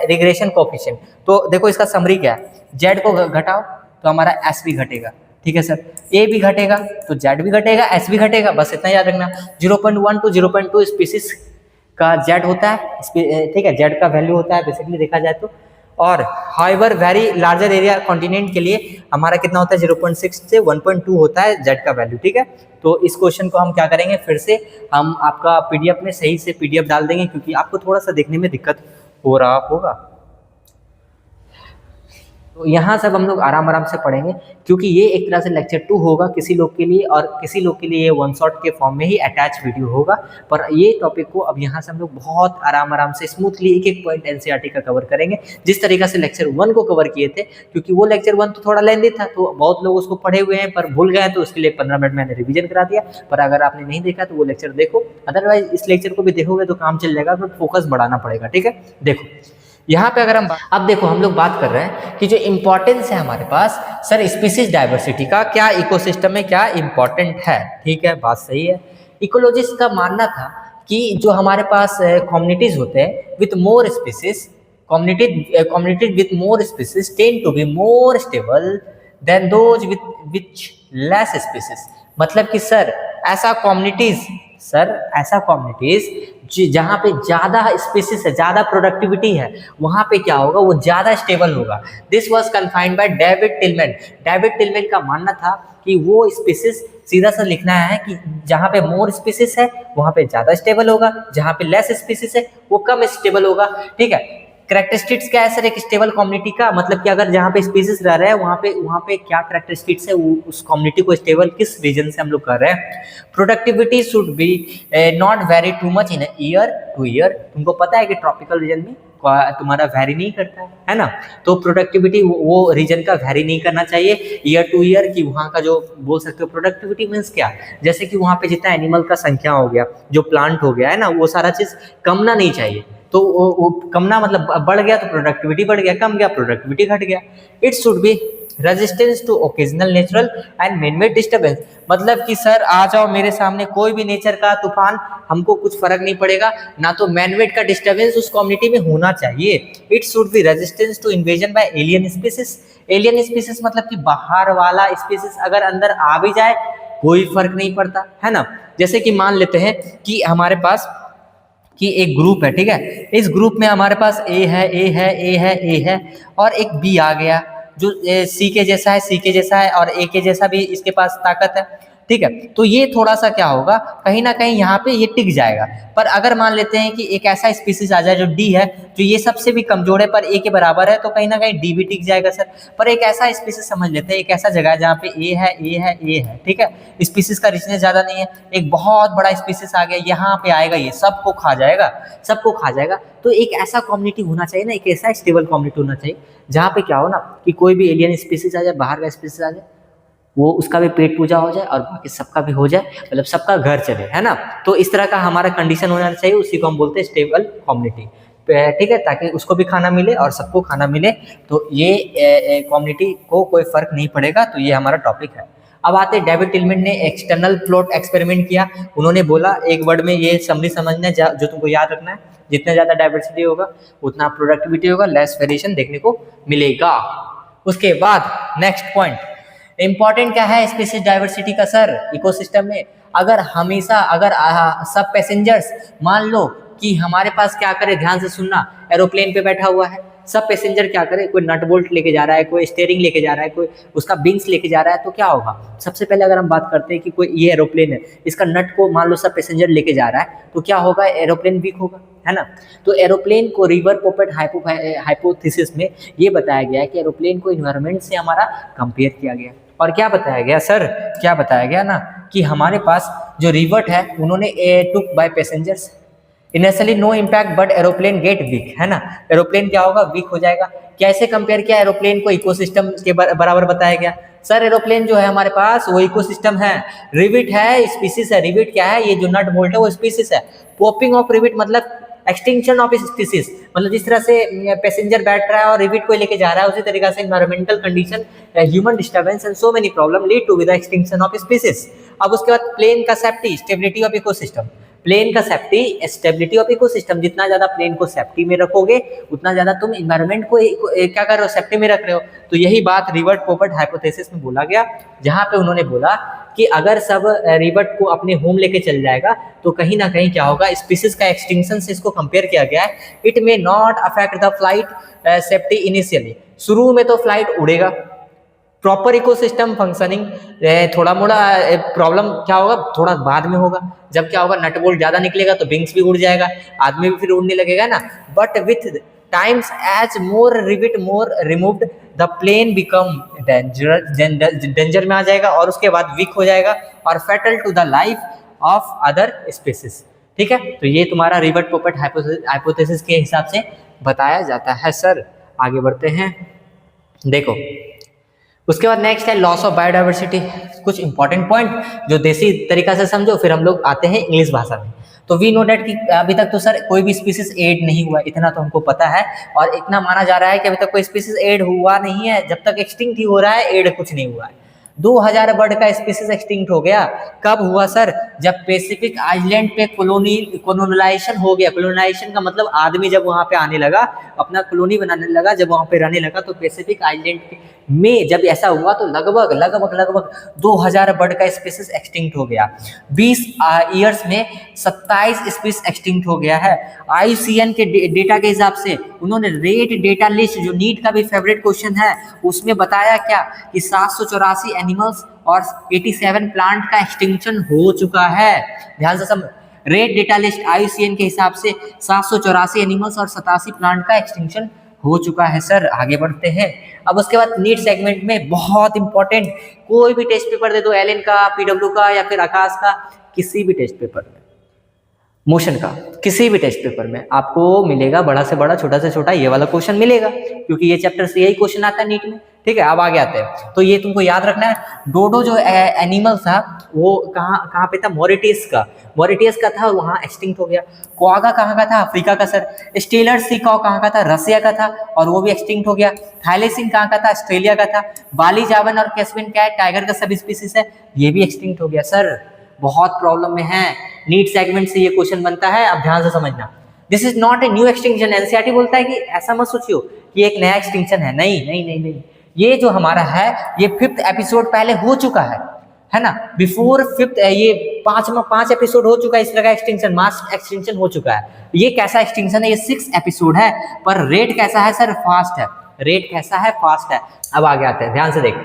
regression coefficient. तो देखो इसका समरी क्या है, जेड को घटाओ तो हमारा एस भी घटेगा, ठीक है सर, ए भी घटेगा तो जेड भी घटेगा, एस भी घटेगा, बस इतना याद रखना। 0.1 to 0.2 स्पीसीज का जेड होता है, ठीक है, जेड का वैल्यू होता है बेसिकली देखा जाए तो। और however very larger area continent के लिए हमारा कितना होता है, 0.6 से 1.2 होता है जेड का वैल्यू, ठीक है। तो इस क्वेश्चन को हम क्या करेंगे, फिर से हम आपका पीडीएफ में सही से पीडीएफ डाल देंगे क्योंकि आपको थोड़ा सा देखने में दिक्कत हो रहा होगा। तो यहाँ सब हम लोग आराम आराम से पढ़ेंगे क्योंकि ये एक तरह से लेक्चर 2 होगा किसी लोग के लिए, और किसी लोग के लिए ये वन शॉट के फॉर्म में ही अटैच वीडियो होगा। पर ये टॉपिक को अब यहाँ से हम लोग बहुत आराम आराम से स्मूथली एक एक पॉइंट एनसीईआरटी का कवर करेंगे, जिस तरीका से लेक्चर 1 को कवर किए थे, क्योंकि वो लेक्चर 1 तो थोड़ा लेंदी था तो बहुत लोग उसको पढ़े हुए हैं पर भूल गए, तो उसके लिए 15 मिनट मैंने रिविजन करा दिया। पर अगर आपने नहीं देखा तो वो लेक्चर देखो, अदरवाइज इस लेक्चर को भी देखोगे तो काम चल जाएगा, तो फोकस बढ़ाना पड़ेगा, ठीक है। देखो यहाँ पे अगर हम अब देखो हम लोग बात कर रहे हैं कि जो इम्पोर्टेंस है हमारे पास सर स्पीसीज डाइवर्सिटी का, क्या इकोसिस्टम में क्या इम्पोर्टेंट है, ठीक है, बात सही है। इकोलॉजिस्ट का मानना था कि जो हमारे पास कम्युनिटीज होते हैं with more species, community with more species tend to be more stable than those which less species. मतलब कि सर ऐसा कम्युनिटीज जहाँ पे ज्यादा स्पीसीज है, ज्यादा प्रोडक्टिविटी है, वहां पे क्या होगा, वो ज्यादा स्टेबल होगा। This was confined by David Tilman. David Tilman का मानना था कि वो स्पीसीज, सीधा सा लिखना है कि जहाँ पे मोर स्पीसीज है वहां पे ज्यादा स्टेबल होगा, जहाँ पे लेस स्पीसीज है वो कम स्टेबल होगा, ठीक है। कैरेक्टरिस्टिक्स क्या है सर एक स्टेबल कम्युनिटी का, मतलब कि अगर जहाँ पे स्पीसीज रह रहे हैं वहाँ पे क्या कैरेक्टरिस्टिक्स है, उस कम्युनिटी को स्टेबल किस रीजन से हम लोग कर रहे हैं। Productivity should be not very too much in year two year. तुमको पता है कि ट्रॉपिकल रीजन में तुम्हारा वेरी नहीं करता है ना, तो प्रोडक्टिविटी वो रीजन का वेरी नहीं करना चाहिए ईयर टू ईयर, कि वहाँ का जो बोल सकते हो प्रोडक्टिविटी मीन्स क्या, जैसे कि वहाँ पे जितना एनिमल का संख्या हो गया, जो प्लांट हो गया है ना, वो सारा चीज कमना नहीं चाहिए। तो वो कमना मतलब बढ़ गया तो प्रोडक्टिविटी बढ़ गया, कम गया प्रोडक्टिविटी घट गया। It should be resistance to occasional natural and man-made disturbance. मतलब कि सर आ जाओ मेरे सामने कोई भी नेचर का तूफान, हमको कुछ फर्क नहीं पड़ेगा, ना तो मैन-मेड का डिस्टर्बेंस उस कम्युनिटी में होना चाहिए। It should be resistance to invasion by alien species. Alien species मतलब कि बाहर वाला स्पीसीज अगर अंदर आ भी जाए कोई फर्क नहीं पड़ता, है ना। जैसे कि मान लेते हैं कि हमारे पास कि एक ग्रुप है, ठीक है, इस ग्रुप में हमारे पास ए है और एक बी आ गया जो सी के जैसा है, सी के जैसा है और ए के जैसा भी इसके पास ताकत है। ठीक है। तो ये थोड़ा सा क्या होगा, कहीं ना कहीं यहाँ पे ये टिक जाएगा। पर अगर मान लेते हैं कि एक ऐसा स्पीसीज आ जाए जो डी है, जो ये सबसे भी कमजोर है पर ए के बराबर है, तो कहीं ना कहीं डी भी टिक जाएगा सर। पर एक ऐसा स्पीसीज समझ लेते हैं, एक ऐसा जगह है जहाँ पे ए है, ए है, ए है, ठीक है, स्पीसीज का रिचनेस ज्यादा नहीं है, एक बहुत बड़ा स्पीसीज आ गया, यहाँ पे आएगा, ये सबको खा जाएगा, सबको खा जाएगा। तो एक ऐसा कम्युनिटी होना चाहिए ना, एक ऐसा स्टेबल कम्युनिटी होना चाहिए जहाँ पे क्या हो ना कि कोई भी एलियन स्पीसीज आ जाए, बाहर का स्पीसीज आ जाए, वो उसका भी पेट पूजा हो जाए और बाकी सबका भी हो जाए, मतलब सबका घर चले, है ना। तो इस तरह का हमारा कंडीशन होना चाहिए, उसी को हम बोलते हैं स्टेबल कम्युनिटी, ठीक है, ताकि उसको भी खाना मिले और सबको खाना मिले। तो ये कम्युनिटी को कोई फर्क नहीं पड़ेगा। तो ये हमारा टॉपिक है। अब आते हैं डेविड टिलमैन ने एक्सटर्नल प्लॉट एक्सपेरिमेंट किया। उन्होंने बोला, एक वर्ड में ये समरी समझना है जो तुमको याद रखना है, जितना ज़्यादा डाइवर्सिटी होगा उतना प्रोडक्टिविटी होगा, लेस वेरिएशन देखने को मिलेगा। उसके बाद नेक्स्ट पॉइंट इंपॉर्टेंट क्या है स्पीशीज डाइवर्सिटी का सर इकोसिस्टम में। अगर हमेशा अगर सब पैसेंजर्स, मान लो कि हमारे पास क्या करे, ध्यान से सुनना, एरोप्लेन पे बैठा हुआ है, सब पैसेंजर क्या करे, कोई नट बोल्ट लेके जा रहा है, कोई स्टीयरिंग लेके जा रहा है, कोई उसका विंग्स लेके जा रहा है, तो क्या होगा। सबसे पहले अगर हम बात करते हैं कि कोई ये एरोप्लेन है, इसका नट को मान लो सब पैसेंजर लेके जा रहा है, तो क्या होगा, एरोप्लेन वीक होगा, है ना। तो एरोप्लेन को रिवर पोपेट हाइपोथेसिस में ये बताया गया है कि एरोप्लेन को इन्वायरमेंट से हमारा कंपेयर किया गया। और क्या बताया गया सर, क्या बताया गया ना कि हमारे पास जो रिवर्ट है उन्होंने took by passengers, initially no impact but aeroplane get weak, है ना। एरोप्लेन क्या होगा, वीक हो जाएगा। कैसे कंपेयर किया एरोप्लेन को, इकोसिस्टम के बराबर बताया गया। सर एरोप्लेन जो है हमारे पास वो इकोसिस्टम है, रिविट है स्पीसीज है। रिविट क्या है, ये जो नट बोल्ट है वो स्पीसीज है। पॉपिंग ऑफ रिविट मतलब एक्सटिंक्शन ऑफ स्पीसीज, मतलब जिस तरह से पैसेंजर बैठ रहा है और रिविट को लेके जा रहा है, उसी तरीके से environmental condition, human disturbance and so many problem lead to with the extinction of species. अब उसके बाद प्लेन का safety, stability of ecosystem. Plane का सेफ्टी, स्टेबिलिटी ऑफ इकोसिस्टम, जितना ज्यादा प्लेन को सेफ्टी में रखोगे उतना ज्यादा तुम इन्वायरमेंट को क्या कर रहे हो, सेफ्टी में रख रहे हो। तो यही बात रिवर्ट पोपेट हाइपोथेसिस में बोला गया, जहां पे उन्होंने बोला कि अगर सब रिवर्ट को अपने होम लेके चल जाएगा तो कहीं ना कहीं क्या होगा, स्पीसीज का एक्सटिंक्शन से इसको कंपेयर किया गया है। It may not affect the flight safety initially, शुरू में तो फ्लाइट उड़ेगा, प्रॉपर इकोसिस्टम फंक्शनिंग थोड़ा मोड़ा प्रॉब्लम क्या होगा, थोड़ा बाद में होगा, जब क्या होगा, नट बोल्ट ज्यादा निकलेगा तो विंग्स भी उड़ जाएगा, आदमी भी फिर उड़ने लगेगा ना। But with times as more rivet more removed the plane become danger में आ जाएगा और उसके बाद वीक हो जाएगा और fatal to the life of other species, ठीक है। तो ये तुम्हारा रिवर्ट पोपेट हाइपोथेसिस के हिसाब से बताया जाता है सर। आगे बढ़ते हैं, देखो उसके बाद नेक्स्ट है लॉस ऑफ बायोडाइवर्सिटी। कुछ इंपॉर्टेंट पॉइंट जो देसी तरीका से समझो, फिर हम लोग आते हैं इंग्लिश भाषा में। तो वी नो डेट कि अभी तक तो सर कोई भी स्पीसीज एड नहीं हुआ, इतना तो हमको पता है, और इतना माना जा रहा है कि अभी तक कोई स्पीसीज एड हुआ नहीं है। जब तक एक्सटिंक्ट ही हो रहा है, एड कुछ नहीं हुआ है। 2000 बर्ड का स्पीसीज एक्सटिंक्ट हो गया। कब हुआ सर, जब पैसिफिक आइलैंड पे कॉलोनाइजेशन हो गया। कॉलोनाइजेशन का मतलब आदमी जब वहां पे आने लगा, अपना कॉलोनी बनाने लगा, जब वहां पे रहने लगा, तो पैसिफिक आइलैंड में जब ऐसा हुआ तो लगभग 2000 बर्ड का स्पीसीज एक्सटिंक्ट हो गया। 20 ईयर्स में 27 स्पीसीज एक्सटिंक्ट हो गया है। IUCN के डेटा के हिसाब से उन्होंने रेट डेटा लिस्ट, जो नीट का भी फेवरेट क्वेश्चन है, उसमें बताया क्या कि 784 एनिमल्स और 87 प्लांट का एक्सटिंक्शन हो चुका है। ध्यान से समझ, रेट डेटा लिस्ट IUCN के हिसाब से 784 एनिमल्स और 87 प्लांट का एक्सटिंक्शन हो चुका है सर। आगे बढ़ते हैं। अब उसके बाद नीट सेगमेंट में बहुत इंपॉर्टेंट, कोई भी टेस्ट पेपर दे दो, एलएन का, PW का या फिर आकाश का, किसी भी टेस्ट पेपर में, मोशन का किसी भी टेस्ट पेपर में आपको मिलेगा, बड़ा से बड़ा छोटा से छोटा ये वाला क्वेश्चन मिलेगा, क्योंकि ये चैप्टर से यही क्वेश्चन आता है नीट में, ठीक है। अब आगे आते हैं, तो ये तुमको याद रखना है। डोडो जो एनिमल था वो कहाँ पे था, मॉरिटियस का था, वहाँ एक्सटिंक्ट हो गया। क्वागा कहाँ का था, अफ्रीका का सर। स्टीलर सीकॉ कहाँ का था, रसिया का था, और वो भी एक्सटिंक्ट हो गया। थाईलेसिन कहाँ का था, ऑस्ट्रेलिया का था। बाली जावन और कैस्पियन कैट टाइगर का सब स्पीसीज है, ये भी एक्सटिंक्ट हो गया सर। बहुत प्रॉब्लम में है, नीट सेगमेंट से ये क्वेश्चन बनता है, अब ध्यान से समझना। This is not a new extinction. NCERT बोलता है कि ऐसा मत सोचियो कि एक नया एक्सटिंक्शन है, नहीं, ये जो हमारा है ये 5th एपिसोड पहले हो चुका है ना। बिफोर 5th ये 5 एपिसोड हो चुका है, इस तरह का एक्सटिंक्शन, मास एक्सटिंक्शन हो चुका है। ये कैसा एक्सटिंक्शन है, ये 6 एपिसोड है, पर रेट कैसा है सर, फास्ट है। रेट कैसा है, फास्ट है। अब आगे आते हैं, ध्यान से देख।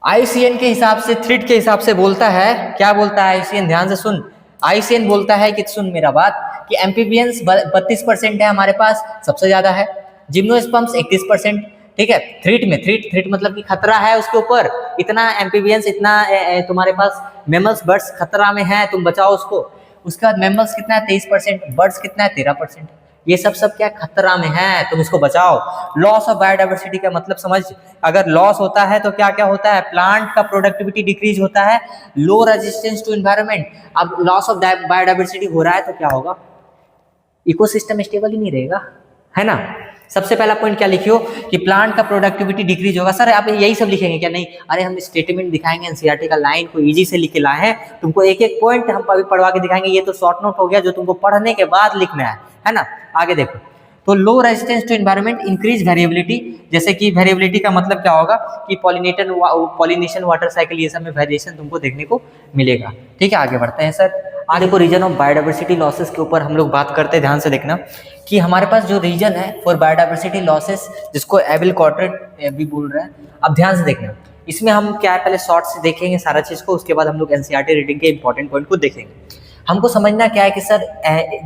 आईसीएन के हिसाब से, थ्रिट के हिसाब से बोलता है, क्या बोलता है आईसीएन, ध्यान से सुन। आईसीएन बोलता है कि सुन मेरा बात, कि एम्फीबियंस 32% है हमारे पास, सबसे ज्यादा है। जिम्नोस्पर्म्स 31%, ठीक है। थ्रिट मतलब कि खतरा है उसके ऊपर, इतना एम्फीबियंस, इतना तुम्हारे पास मेमल्स बर्ड्स खतरा में है, तुम बचाओ उसको। उसके बाद मेमल्स कितना है 23%, बर्ड्स कितना है 13%। ये सब क्या खतरा में है, तुम इसको बचाओ। लॉस ऑफ बायोडाइवर्सिटी का मतलब समझ, अगर लॉस होता है तो क्या क्या होता है, प्लांट का प्रोडक्टिविटी डिक्रीज होता है, लो रेजिस्टेंस टू एनवायरनमेंट। अब लॉस ऑफ बायोडाइवर्सिटी हो रहा है तो क्या होगा, इकोसिस्टम स्टेबल ही नहीं रहेगा, है ना। सबसे पहला पॉइंट क्या लिखियो कि प्लांट का प्रोडक्टिविटी डिक्रीज होगा। सर आप यही सब लिखेंगे क्या? नहीं, अरे हम स्टेटमेंट दिखाएंगे, एनसीईआरटी का लाइन को इजी से लिख के लाए हैं, तुमको एक एक पॉइंट हम अभी पढ़वा के दिखाएंगे। ये तो शॉर्ट नोट हो गया जो तुमको पढ़ने के बाद लिखना है ना। आगे देखो, तो low resistance to environment, increase variability. जैसे कि वेरिएबिलिटी का मतलब क्या होगा कि पॉलिनेशन वाटर साइकिल, ये सब में वेरिएशन तुमको देखने को मिलेगा। ठीक है, आगे बढ़ते हैं सर। आगे को रीजन ऑफ बायोडाइवर्सिटी लॉसेस के ऊपर हम लोग बात करते हैं। ध्यान से देखना कि हमारे पास जो रीजन है फॉर बायोडाइवर्सिटी लॉसेस, जिसको एबिल क्वाड्रेंट भी बोल रहे हैं, अब ध्यान से देखना। इसमें हम क्या है, पहले शॉर्ट से देखेंगे सारा चीज को, उसके बाद हम लोग एनसीईआरटी रीडिंग के इंपॉर्टेंट पॉइंट को देखेंगे। हमको समझना क्या है कि सर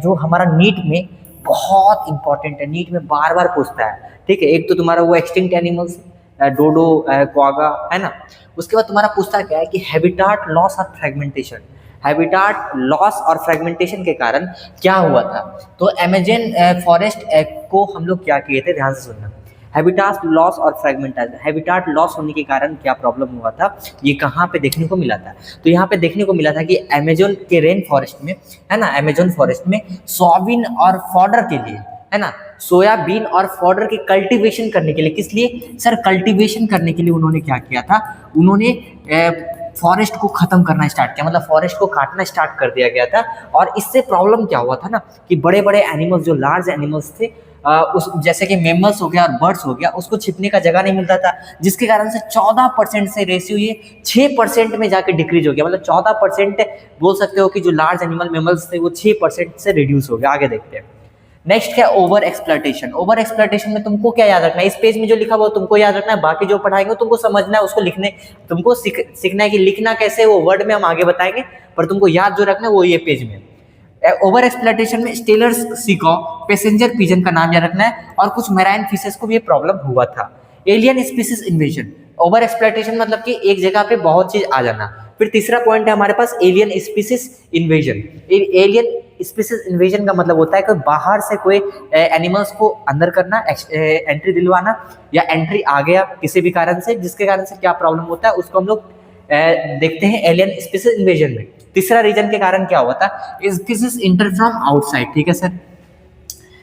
जो हमारा नीट में बहुत इंपॉर्टेंट है, नीट में बार बार पूछता है, ठीक है। एक तो तुम्हारा वो एक्सटिंक्ट एनिमल्स, डोडो, क्वागा, है ना। उसके बाद तुम्हारा पूछता क्या है कि हैबिटाट लॉस और फ्रेगमेंटेशन। हैबिटाट लॉस और फ्रेगमेंटेशन के कारण क्या हुआ था, तो अमेजन फॉरेस्ट को हम लोग क्या किए थे, ध्यान से सुनना। हैबिटाट लॉस और फ्रेगमेंटेशन, हैबिटाट लॉस होने के कारण क्या प्रॉब्लम हुआ था, ये कहाँ पे देखने को मिला था, तो यहाँ पे देखने को मिला था कि अमेजन के रेन फॉरेस्ट में, है ना, अमेजन फॉरेस्ट में सोयाबीन और फॉडर के लिए, है ना, सोयाबीन और फॉडर की कल्टीवेशन करने के लिए, किस लिए सर, कल्टीवेशन करने के लिए उन्होंने क्या किया था, उन्होंने फॉरेस्ट को खत्म करना स्टार्ट किया, मतलब फॉरेस्ट को काटना स्टार्ट कर दिया गया था। और इससे प्रॉब्लम क्या हुआ था ना कि बड़े बड़े एनिमल्स, जो लार्ज एनिमल्स थे, उस जैसे कि मेमल्स हो गया और बर्ड्स हो गया, उसको छिपने का जगह नहीं मिलता था, जिसके कारण से 14% से रेशियो ये 6% में जाके डिक्रीज हो गया। मतलब 14% बोल सकते हो कि जो लार्ज एनिमल मेमल्स थे वो 6% से रिड्यूस हो गया। आगे देखते हैं। नेक्स्ट क्या, ओवर एक्सप्लॉयटेशन। ओवर एक्सप्लॉयटेशन में तुमको क्या याद रखना है, इस पेज में जो लिखा हुआ तुमको याद रखना है, बाकी जो पढ़ाएंगे तुमको समझना है, उसको लिखने, तुमको सीखना है कि लिखना कैसे, वो वर्ड में हम आगे बताएंगे, पर तुमको याद जो रखना है वो ये पेज में। ओवर एक्सप्लॉयटेशन में स्टेलर्स सीकॉ, पैसेंजर पिजन का नाम याद रखना है, और कुछ मैराइन फिशेस को भी ये प्रॉब्लम हुआ था। Alien species invasion, over exploitation मतलब कि एक जगह पे बहुत चीज आ जाना। फिर तीसरा पॉइंट है हमारे पास alien species invasion. Alien species invasion का मतलब होता है कि बाहर से कोई एनिमल्स को अंदर करना, एंट्री दिलवाना, या एंट्री आ गया किसी भी कारण से, जिसके कारण से क्या प्रॉब्लम होता है उसको हम लोग देखते हैं एलियन स्पीसीज इन्वेजन में। तीसरा रीजन के कारण क्या हुआ था, स्पीसीज इंटर फ्रॉम आउटसाइड, ठीक है सर।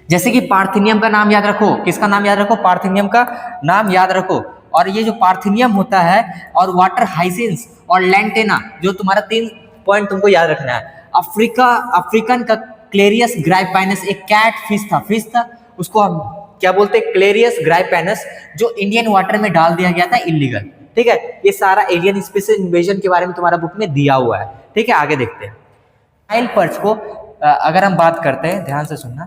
जैसे कि पार्थिनियम का नाम याद रखो, किसका नाम याद रखो, पार्थिनियम का नाम याद रखो। और ये जो पार्थिनियम होता है, और वाटर हाइसिन्स और लैंटेना, जो तुम्हारा 3 पॉइंट तुमको याद रखना है। अफ्रीकन का क्लेरियस ग्राइपाइनस एक कैट फिश था, उसको हम क्या बोलते हैं, क्लेरियस ग्राइपाइनस, जो इंडियन वाटर में डाल दिया गया था इलीगल, ठीक है। ये सारा एलियन स्पीसीज इन्वेजन के बारे में तुम्हारा बुक में दिया हुआ है, ठीक है। आगे देखते हैं। नाइल पर्च को अगर हम बात करते हैं, ध्यान से सुनना,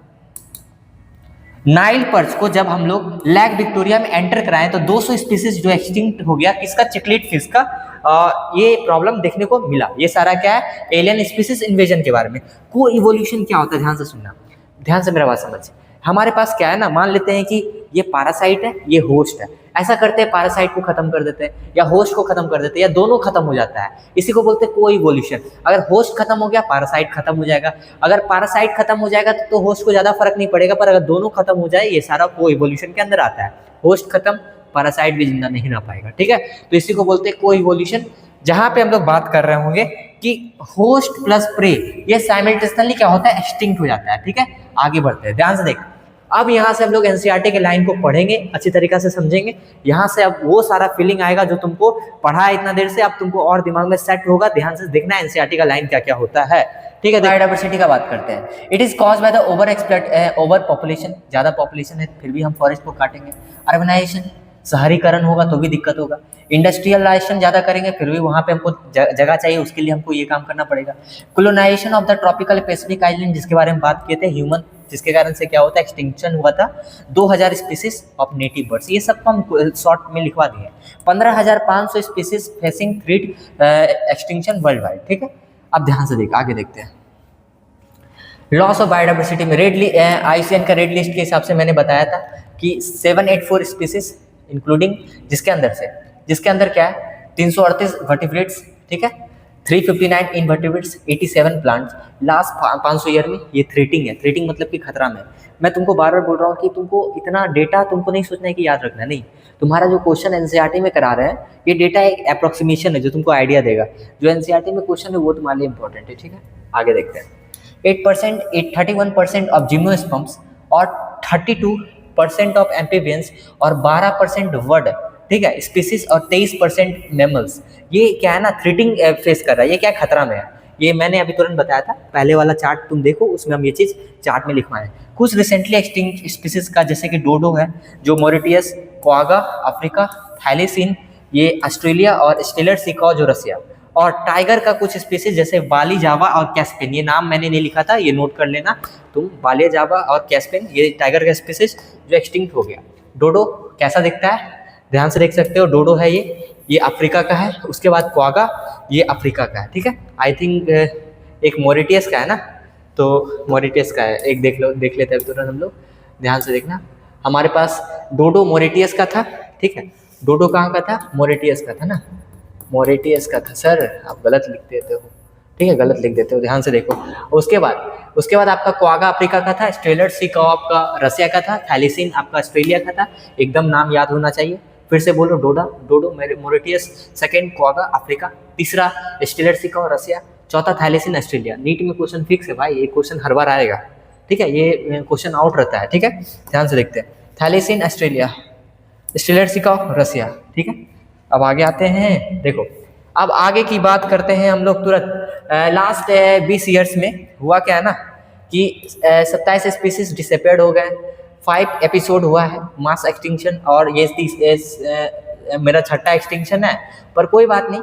नाइल पर्च को जब हम लोग लेक विक्टोरिया में एंटर कराएं तो 200 स्पीसीज जो एक्सटिंक्ट हो गया, किसका, चिकलिट फिश का, ये प्रॉब्लम देखने को मिला। ये सारा क्या है, एलियन स्पीसीज इन्वेजन के बारे में। को इवोल्यूशन क्या होता है, ध्यान से सुनना, ध्यान से मेरा बात समझ। हमारे पास क्या है ना, मान लेते हैं कि ये पैरासाइट है, ये होस्ट है, ऐसा करते हैं पैरासाइट को खत्म कर देते हैं, या होस्ट को खत्म कर देते हैं, या दोनों खत्म हो जाता है, इसी को बोलते हैं को इवोल्यूशन। अगर होस्ट खत्म हो गया, पैरासाइट खत्म हो जाएगा। अगर पैरासाइट खत्म हो जाएगा तो होस्ट को ज्यादा फर्क नहीं पड़ेगा, पर अगर दोनों खत्म हो जाए, ये सारा को इवोल्यूशन के अंदर आता है। होस्ट खत्म, पैरासाइट भी जिंदा नहीं रह पाएगा, ठीक है। तो इसी को बोलते हैं को इवोल्यूशन, जहां पे हम लोग बात कर रहे होंगे कि होस्ट प्लस प्रे, ये साइमल्टेनियसली क्या होता है, एक्सटिंक्ट हो जाता है, ठीक है। आगे बढ़ते हैं, ध्यान से देख। अब यहाँ से हम लोग एनसीईआरटी के लाइन को पढ़ेंगे, अच्छी तरीका से समझेंगे। यहाँ से अब वो सारा फीलिंग आएगा जो तुमको पढ़ा है इतना देर से, अब तुमको और दिमाग में सेट होगा। ध्यान से देखना एनसीईआरटी का लाइन क्या क्या होता है, ठीक है। बायोडाइवर्सिटी का बात करते हैं। It is caused by the over population, ज्यादा पॉपुलेशन है फिर भी हम फॉरेस्ट को काटेंगे। अर्बनाइजेशन, शहरीकरण होगा तो भी दिक्कत होगा। इंडस्ट्रियलाइजेशन ज्यादा करेंगे फिर भी वहां पे हमको जगह चाहिए, उसके लिए हमको ये काम करना पड़ेगा। Colonization of the tropical Pacific island, जिसके बारे में बात किए थे, ह्यूमन जिसके कारण से क्या होता है, एक्सटिंक्शन हुआ था 2000 स्पीसीज ऑफ नेटिव बर्ड्स। ये सबको हम शॉर्ट में लिखवा दिए। 15,500 species facing threat extinction world wide. ठीक है, अब ध्यान से आगे देखते हैं। लॉस ऑफ बायोडाइवर्सिटी में IUCN का रेड लिस्ट के हिसाब से मैंने बताया था कि 784 स्पीसीज इंक्लूडिंग जिसके अंदर क्या है, 338 वर्टिब्रेट्स, ठीक है, 359 इनवर्टिब्रेट्स, 87 प्लांट्स। लास्ट 500 ईयर में ये थ्रेटिंग है। थ्रेटिंग मतलब कि खतरा में। मैं तुमको बार बार बोल रहा हूँ कि तुमको इतना डेटा तुमको नहीं सोचना है कि याद रखना, नहीं। तुम्हारा जो क्वेश्चन एनसीईआरटी में करा रहे हैं, ये डेटा एक अप्रोक्सीमेशन है जो तुमको आइडिया देगा। जो एनसीईआरटी में क्वेश्चन है वो तुम्हारे लिए इंपॉर्टेंट है। ठीक है, आगे देखते हैं। 31% ऑफ जिम्नोस्पर्म्स और 32% ऑफ एम्फीबियंस और 12% वर्ड, ठीक है, स्पीसीज और 23% मैमल्स। ये क्या है ना, थ्रेटिंग फेस कर रहा है। ये क्या खतरा में है, ये मैंने अभी तुरंत बताया था। पहले वाला चार्ट तुम देखो, उसमें हम ये चीज़ चार्ट में लिखवाएं। कुछ रिसेंटली एक्सटिंक्ट स्पीसीज का जैसे कि डोडो है, जो मॉरिटियस, क्वागा अफ्रीका, थैलीसीन ये ऑस्ट्रेलिया और स्टेलर सिकॉ जो रसिया, और टाइगर का कुछ स्पीसीज जैसे बाली जावा और कैस्पिन। ये नाम मैंने नहीं लिखा था, ये नोट कर लेना तुम। बाली जावा और कैस्पिन ये टाइगर का स्पीसीज जो एक्सटिंक्ट हो गया। डोडो कैसा दिखता है, ध्यान से देख सकते हो। डोडो है ये अफ्रीका का है। उसके बाद क्वागा ये अफ्रीका का है। ठीक है, आई थिंक एक मॉरिटियस का है ना, तो मॉरिटियस का है। एक देख लेते हैं तुरंत हम लोग, ध्यान से देखना। हमारे पास डोडो मॉरिटियस का था। ठीक है, डोडो कहाँ का था, मॉरिटियस का था ना, मॉरिटियस का था। सर आप गलत लिख देते हो, ठीक है, गलत लिख देते हो, ध्यान से देखो। उसके बाद आपका क्वागा अफ्रीका का था, स्टेलर सिकॉ आपका रसिया का था, थैलीसीन आपका ऑस्ट्रेलिया का था। एकदम नाम याद होना चाहिए। फिर से बोलो, डोडो मॉरिटियस, सेकंड क्वागा अफ्रीका, तीसरा स्टेलर सिकॉ रसिया, चौथा थैलीसीन ऑस्ट्रेलिया। नीट में क्वेश्चन फिक्स है भाई, ये क्वेश्चन हर बार आएगा। ठीक है, ये क्वेश्चन आउट रहता है। ठीक है, ध्यान से देखते हैं। थैलीसीन ऑस्ट्रेलिया, स्टेलर सिकॉ रसिया। ठीक है, अब आगे आते हैं। देखो, अब आगे की बात करते हैं हम लोग तुरंत। लास्ट 20 ईयर्स में हुआ क्या है ना कि 27 स्पीसीज डिसअपियर्ड हो गए। 5 एपिसोड हुआ है मास एक्सटिंक्शन, और ये मेरा छठा एक्सटिंक्शन है। पर कोई बात नहीं,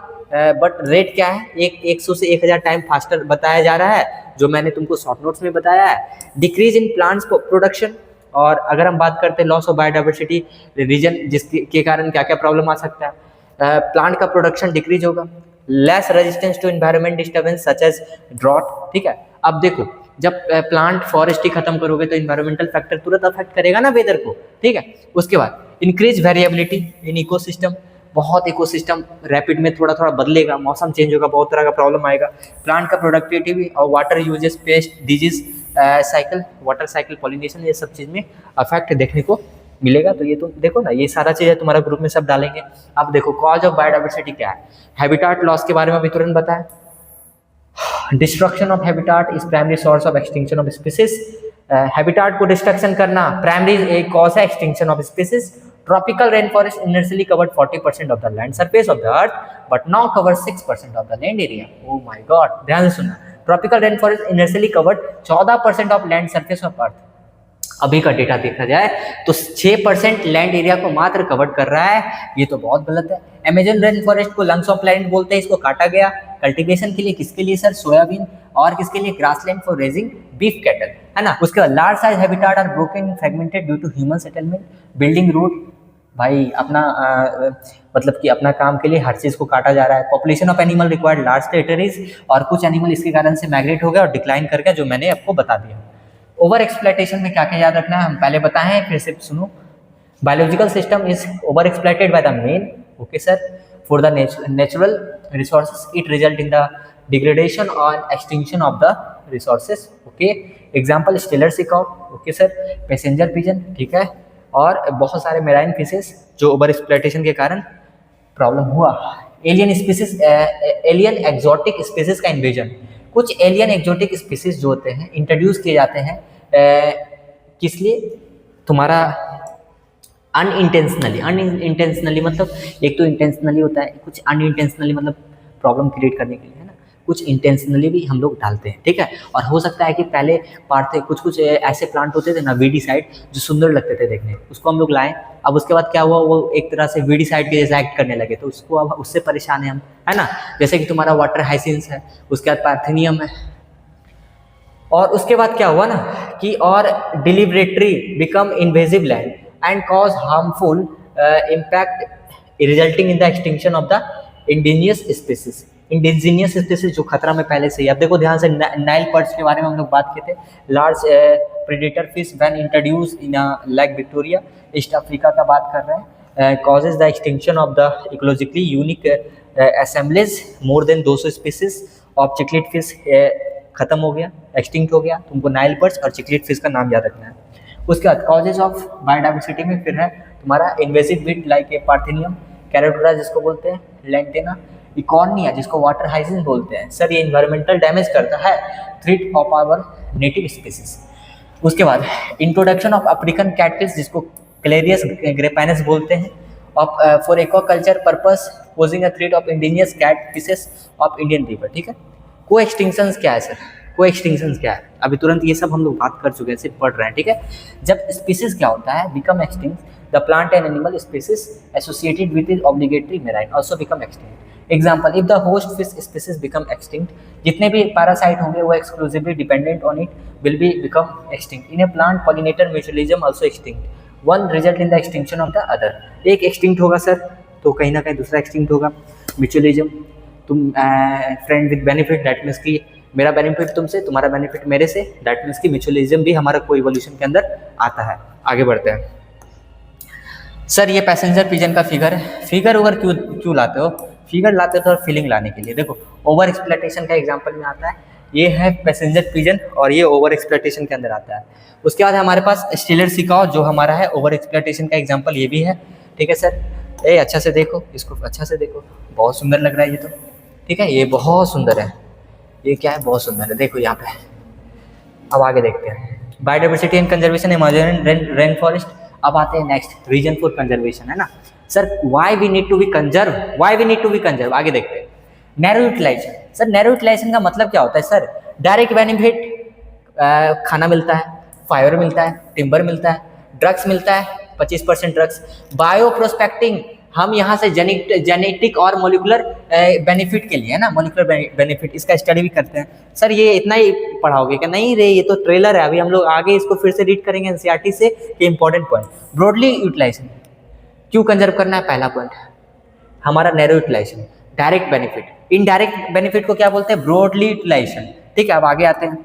बट रेट क्या है, 100 से 1000 टाइम फास्टर बताया जा रहा है, जो मैंने तुमको शॉर्ट नोट्स में बताया है। डिक्रीज इन प्लांट्स प्रोडक्शन, और अगर हम बात करते हैं लॉस ऑफ बायोडाइवर्सिटी रीजन, जिसके कारण क्या क्या प्रॉब्लम आ सकता है। प्लांट का प्रोडक्शन डिक्रीज होगा। Less resistance to environment disturbance such as drought. ठीक है, अब देखो, जब प्लांट फॉरेस्ट ही खत्म करोगे तो इन्वायरमेंटल फैक्टर तुरंत अफेक्ट करेगा ना वेदर को। ठीक है, उसके बाद इंक्रीज वेरिएबिलिटी इन इकोसिस्टम। बहुत इकोसिस्टम रैपिड में थोड़ा थोड़ा बदलेगा, मौसम चेंज होगा, बहुत तरह का प्रॉब्लम आएगा। प्लांट का प्रोडक्टिविटी और water uses, paste, disease cycle, water cycle, pollination, ये सब चीज़ में अफेक्ट देखने को मिलेगा। तो ये तुम देखो ना, ये सारा चीज़ है तुम्हारा ग्रुप में सब डालेंगे। अब देखो, कॉज ऑफ बायोडाइवर्सिटी क्या है। हैबिटाट लॉस के बारे में भी तुरंत बताएं। Destruction of habitat is primary source of extinction of species. Habitat को डिस्ट्रक्शन करना प्राइमरी एक कॉज है extinction of species. Tropical rain forest initially covered 40% of the land surface of the earth, but now cover 6% of the land area. Oh my God, ध्यान से सुनना। Tropical rain forest initially covered 14% of land surface of earth. अभी का data देखा जाए तो 6% land area को मात्र कवर कर रहा है। ये तो बहुत गलत है। अमेजन रेन फॉरेस्ट को लंग्स ऑफ प्लैनेट बोलते हैं। इसको काटा गया कल्टीवेशन के लिए, किसके लिए सर, सोयाबीन, और किसके लिए, grassland for raising beef cattle, है ना। उसके बाद large size habitat are broken fragmented due to human settlement, building route. भाई अपना मतलब कि अपना काम के लिए हर चीज़ को काटा जा रहा है। Population of animal required large territories, और कुछ एनिमल इसके कारण से माइग्रेट हो गया और डिक्लाइन कर गया, जो मैंने आपको बता दिया। ओवर एक्सप्लॉइटेशन में क्या क्या याद रखना है, हम पहले बताएं, फिर से सुनो। Biological system is over exploited by the man, okay sir, for the natural resources, it result in the degradation और extinction of the resources, okay. Example Steller sea cow, okay sir, passenger pigeon, ठीक है, और बहुत सारे marine fishes जो over exploitation के कारण problem हुआ। Alien species, alien exotic species का इन्वेजन। कुछ एलियन एक्सोटिक स्पीसीज जो होते हैं इंट्रोड्यूस किए जाते हैं किस लिए, तुम्हारा अनइंटेंशनली मतलब एक तो इंटेंशनली होता है, कुछ अनइंटेंशनली मतलब प्रॉब्लम क्रिएट करने के लिए, है ना। कुछ इंटेंशनली भी हम लोग डालते हैं, ठीक है। और हो सकता है कि पहले पार्ट थे, कुछ ऐसे प्लांट होते थे ना वीडीसाइड, जो सुंदर लगते थे देखने, उसको हम लोग लाएं। अब उसके बाद क्या हुआ, वो एक तरह से वीडीसाइड के जैसा एक्ट करने लगे, तो उसको अब उससे परेशान है हम, है ना। जैसे कि तुम्हारा वाटर हाइसिंस है, उसके बाद पार्थेनियम है, और उसके बाद क्या हुआ ना कि और deliberately become invasive land and cause harmful impact resulting in the extinction of the indigenous species जो खतरा में पहले से ही। अब देखो ध्यान से, नाइल पर्च के बारे में हम लोग बात किए थे। Large predator fish when introduce in lake Victoria east Africa का बात कर रहे हैं, causes the extinction of the ecologically unique assemblies more than 200 species of chiclet fish खत्म हो गया, एक्सटिंक्ट हो गया। तुमको नाइल पर्च और चिकलेट फिश का नाम याद रखना है। उसके बाद कॉजेज ऑफ बायोडाइवर्सिटी में फिर है तुम्हारा invasive weed like a parthenium, कैरोटोरा जिसको बोलते हैं, लेंटेना, इकॉर्निया जिसको वाटर हाइजिन बोलते हैं। सर ये इन्वायरमेंटल डैमेज करता है, threat of our native species. उसके बाद इंट्रोडक्शन ऑफ अफ्रीकन कैटफिश जिसको क्लेरियस ग्रेपैनस बोलते हैं, of for aquaculture purpose posing a threat of indigenous cat fishes of Indian river. ठीक है, को एक्सटिंक्शंस क्या है सर? को एक्सटिंक्शंस क्या है? अभी तुरंत ये सब हम लोग बात कर चुके हैं, सिर्फ पढ़ रहे हैं। ठीक है, जब स्पीसीज क्या होता है, become extinct, the plant and animal species associated with is obligatory marine also become extinct. Example, if the host fish species become extinct, जितने भी पैरासाइट होंगे वो exclusively dependent on it will be become extinct. In A plant pollinator mutualism also extinct, one result in the extinction of the other. एक extinct होगा sir तो कहीं ना कहीं दूसरा एक्सटिंक्ट होगा। म्यूचुअलिज्म, तुम friend with benefit, that means कि मेरा बेनिफिट तुमसे, तुम्हारा बेनिफिट मेरे से, दैट मीन्स कि म्यूचुअलिज्म भी हमारा को इवोल्यूशन के अंदर आता है। आगे बढ़ते हैं सर, ये पैसेंजर पिजन का फिगर है। फिगर ओवर क्यों लाते हो? फिगर लाते हो तो फीलिंग लाने के लिए। देखो ओवर एक्सप्लॉइटेशन का एग्जांपल में आता है, ये है पैसेंजर पिजन और ये ओवर एक्सप्लॉइटेशन के अंदर आता है। उसके बाद हमारे पास स्टीलर सिकाओ जो हमारा है ओवर एक्सप्लॉइटेशन का एग्जांपल, ये भी है। ठीक है सर, ए अच्छा से देखो, इसको अच्छा से देखो, बहुत सुंदर लग रहा है ये तो। ठीक है, ये बहुत सुंदर है, ये क्या है, बहुत सुंदर है, देखो यहाँ पे। अब आगे देखते हैं biodiversity and conservation Amazon rain forest. अब आते हैं नेक्स्ट, रीजन फॉर कंजर्वेशन, है ना sir. Why we need to be conserve, why we need to be conserve, आगे देखते हैं। Narrow utilization, sir narrow utilization का मतलब क्या होता है सर? डायरेक्ट बेनिफिट, खाना मिलता है, फाइबर मिलता है, टिम्बर मिलता है, ड्रग्स मिलता है, 25% ड्रग्स। बायो प्रोस्पेक्टिंग, हम यहाँ से जेनेटिक और मोलिकुलर बेनिफिट के लिए, है ना, मोलिकुलर बेनिफिट, इसका स्टडी भी करते हैं। सर ये इतना ही पढ़ाओगे क्या? नहीं रे, ये तो ट्रेलर है, अभी हम लोग आगे इसको फिर से रीड करेंगे एनसीईआरटी से, ये इंपॉर्टेंट पॉइंट। ब्रॉडली यूटिलाइजेशन, क्यों कंजर्व करना है? पहला पॉइंट हमारा narrow utilization, direct benefit. Indirect benefit को क्या बोलते हैं? Broadly utilization. ठीक है, अब आगे आते हैं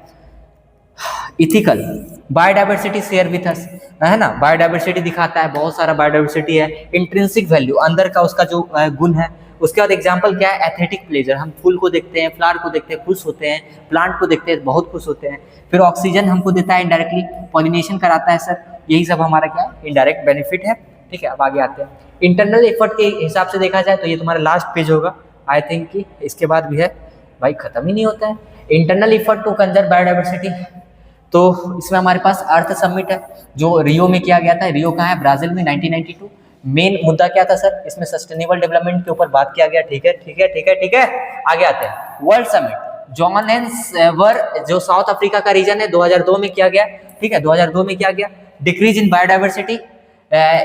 ethical, biodiversity share with us, है ना, बायोडाइवर्सिटी दिखाता है, बहुत सारा बायोडाइवर्सिटी है। इंट्रिंसिक वैल्यू, अंदर का उसका जो गुण है। उसके बाद एग्जांपल क्या है? एस्थेटिक प्लेजर, हम फूल को देखते हैं, फ्लावर को देखते हैं, खुश होते हैं, प्लांट को देखते हैं, बहुत खुश होते हैं। फिर ऑक्सीजन हमको देता है इनडायरेक्टली, पॉलिनेशन कराता है सर, यही सब हमारा क्या है? इनडायरेक्ट बेनिफिट है। ठीक है, अब आगे आते हैं इंटरनल एफर्ट के हिसाब से देखा जाए तो ये तुम्हारा लास्ट पेज होगा आई थिंक कि इसके बाद भी है, भाई खत्म ही नहीं होता है। Internal effort to conserve biodiversity, तो इसमें हमारे पास अर्थ समिट है जो रियो में किया गया था। रियो कहाँ है? ब्राजील में, 1992। मेन मुद्दा क्या था सर? इसमें सस्टेनेबल डेवलपमेंट के ऊपर बात किया गया। ठीक है ठीक है ठीक है ठीक है, आगे आते हैं वर्ल्ड समिट जोहान्सबर्ग जो साउथ अफ्रीका का रीजन है, 2002 में किया गया। ठीक है, 2002 में किया गया। डिक्रीज इन बायोडाइवर्सिटी,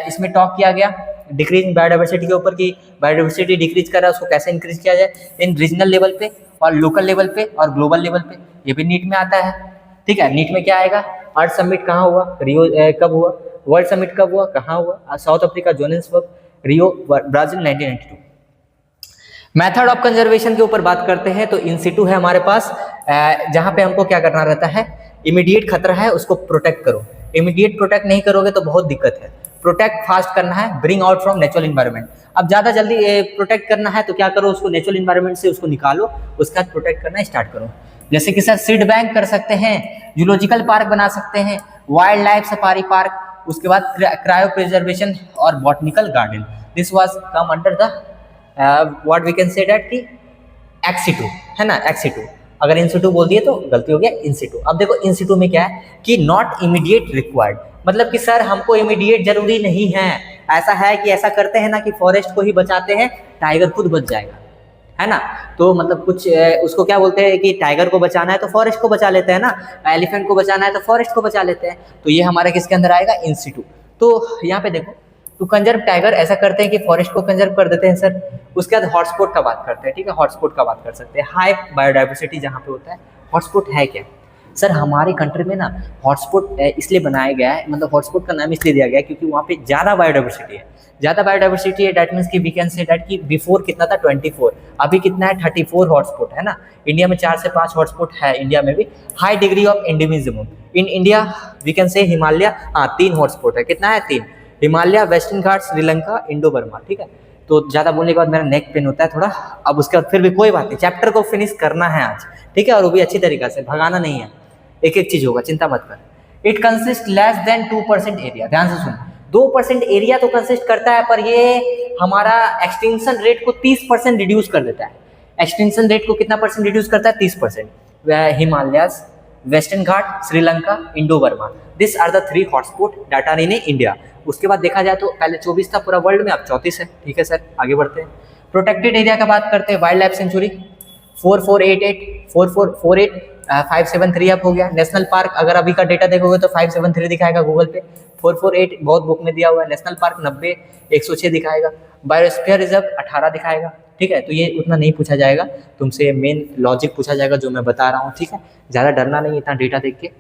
इसमें टॉक किया गया डिक्रीज इन बायोडाइवर्सिटी के ऊपर कि बायोडाइवर्सिटी डिक्रीज कर रहा है, उसको कैसे इंक्रीज किया जाए इन रीजनल लेवल पे और लोकल लेवल पे और ग्लोबल लेवल पे। ये भी नीट में आता है। ठीक है, नीट में क्या आएगा? अर्थ समिट कहाँ हुआ? रियो कब हुआ? वर्ल्ड समिट कब हुआ? कहाँ हुआ? South Africa Johannesburg, Rio Brazil 1992। Method of conservation के ऊपर बात करते हैं तो इन सिटू है हमारे पास, जहाँ पे हमको क्या करना रहता है? इमीडिएट खतरा है उसको प्रोटेक्ट करो। इमीडिएट प्रोटेक्ट नहीं करोगे तो बहुत दिक्कत है। प्रोटेक्ट फास्ट करना है, bring out from natural environment. अब ज़्यादा जल्दी प्रोटेक्ट करना है तो क्या करो? उसको नेचुरल इन्वायरमेंट से उसको निकालो, उसके बाद प्रोटेक्ट करना स्टार्ट करो। जैसे कि सर सीड बैंक कर सकते हैं, जूलॉजिकल पार्क बना सकते हैं, वाइल्ड लाइफ सफारी पार्क, उसके बाद क्रायो प्रिजर्वेशन और botanical garden. This was come under the what we can say that कि एक्सिटू, है ना, एक्सिटू। अगर इंसिटू बोल दिए तो गलती हो गया, इंसिटू। अब देखो इंसिटू में क्या है कि नॉट इमीडिएट रिक्वायर्ड, मतलब कि सर हमको इमीडिएट जरूरी नहीं है। ऐसा है कि ऐसा करते हैं ना कि फॉरेस्ट को ही बचाते हैं, टाइगर खुद बच जाएगा, है ना। तो मतलब कुछ उसको क्या बोलते हैं कि टाइगर को बचाना है तो फॉरेस्ट को बचा लेते हैं ना, एलिफेंट को बचाना है तो फॉरेस्ट को बचा लेते हैं। तो ये हमारा किसके अंदर आएगा? इंसिटू। तो यहाँ पे देखो टू कंजर्व टाइगर ऐसा करते हैं कि फॉरेस्ट को कंजर्व कर देते हैं सर। उसके बाद हॉटस्पॉट का बात करते हैं। ठीक है, हॉटस्पॉट का बात कर सकते हैं, हाई बायोडाइवर्सिटी जहाँ पे होता है। हॉटस्पॉट है क्या? सर हमारे कंट्री में ना हॉटस्पॉट इसलिए बनाया गया है, मतलब हॉटस्पॉट का नाम इसलिए दिया गया है क्योंकि वहाँ पे ज़्यादा बायोडाइवर्सिटी है, ज़्यादा बायोडाइवर्सिटी है। डैट मीन्स कि वी कैन से डैट कि बिफोर कितना था 24, अभी कितना है 34 हॉटस्पॉट है ना। इंडिया में 4 से 5 हॉटस्पॉट है, इंडिया में भी। High degree of endemism in India we can say Himalaya, हाँ 3 हॉटस्पॉट है, कितना है 3, हिमालय, वेस्टर्न घाट, श्रीलंका, इंडो बर्मा, ठीक है। तो ज़्यादा बोलने के बाद मेरा नेक पेन होता है थोड़ा, अब उसके बाद फिर भी कोई बात नहीं, चैप्टर को फिनिश करना है आज, ठीक है, और वो भी अच्छी तरीक़ा से, भगाना नहीं है, एक एक चीज़ होगा, चिंता मत कर। It consist less than 2% area, ध्यान से सुन, 2% एरिया तो कंसिस्ट करता है, पर ये हमारा एक्सटिंक्शन रेट को 30% रिड्यूस कर देता है। एक्सटिंक्शन रेट को कितना परसेंट रिड्यूस करता है? 30%। Himalayas, Western Ghat, Sri Lanka, Indo Burma, this are the 3 hotspot that are in India. उसके बाद देखा जाए तो पहले 24 था पूरा वर्ल्ड में, अब 34 है, ठीक है सर, आगे बढ़ते हैं। प्रोटेक्टेड एरिया का बात करते हैं, वाइल्ड लाइफ सेंचुरी 4488 573 अप हो गया। नेशनल पार्क अगर अभी का डेटा देखोगे तो 573 दिखाएगा गूगल पे, 448 बहुत बुक में दिया हुआ है। नेशनल पार्क 90, 106 दिखाएगा। बायोस्फीयर रिजर्व 18 दिखाएगा, ठीक है। तो ये उतना नहीं पूछा जाएगा तुमसे, मेन लॉजिक पूछा जाएगा जो मैं बता रहा हूँ, ठीक है। ज़्यादा डरना नहीं, इतना डेटा देख के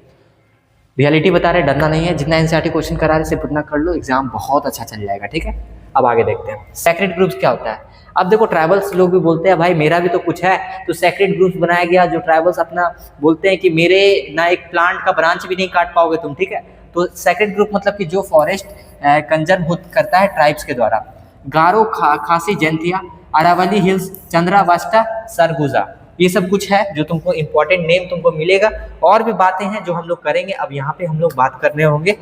रियलिटी बता रहे, डरना नहीं है। जितना एनसीईआरटी क्वेश्चन करा रहे सिर्फ उतना कर लो, एग्जाम बहुत अच्छा चल जाएगा, ठीक है। अब आगे देखते हैं सेक्रेट ग्रुप्स क्या होता है। अब देखो ट्राइबल्स लोग भी बोलते हैं भाई मेरा भी तो कुछ है, तो सेक्रेट ग्रुप्स बनाया गया, जो ट्राइबल्स अपना बोलते हैं कि मेरे ना एक प्लांट का ब्रांच भी नहीं काट पाओगे तुम, ठीक है। तो सेक्रेट ग्रुप मतलब कि जो फॉरेस्ट कंजर्व करता है ट्राइब्स के द्वारा। गारो, खासी, जैंतिया, अरावली हिल्स, चंद्रावास्टा, सरगुजा, ये सब कुछ है जो तुमको इंपॉर्टेंट नेम तुमको मिलेगा। और भी बातें हैं जो हम लोग करेंगे, अब यहाँ पे हम लोग बात करने होंगे।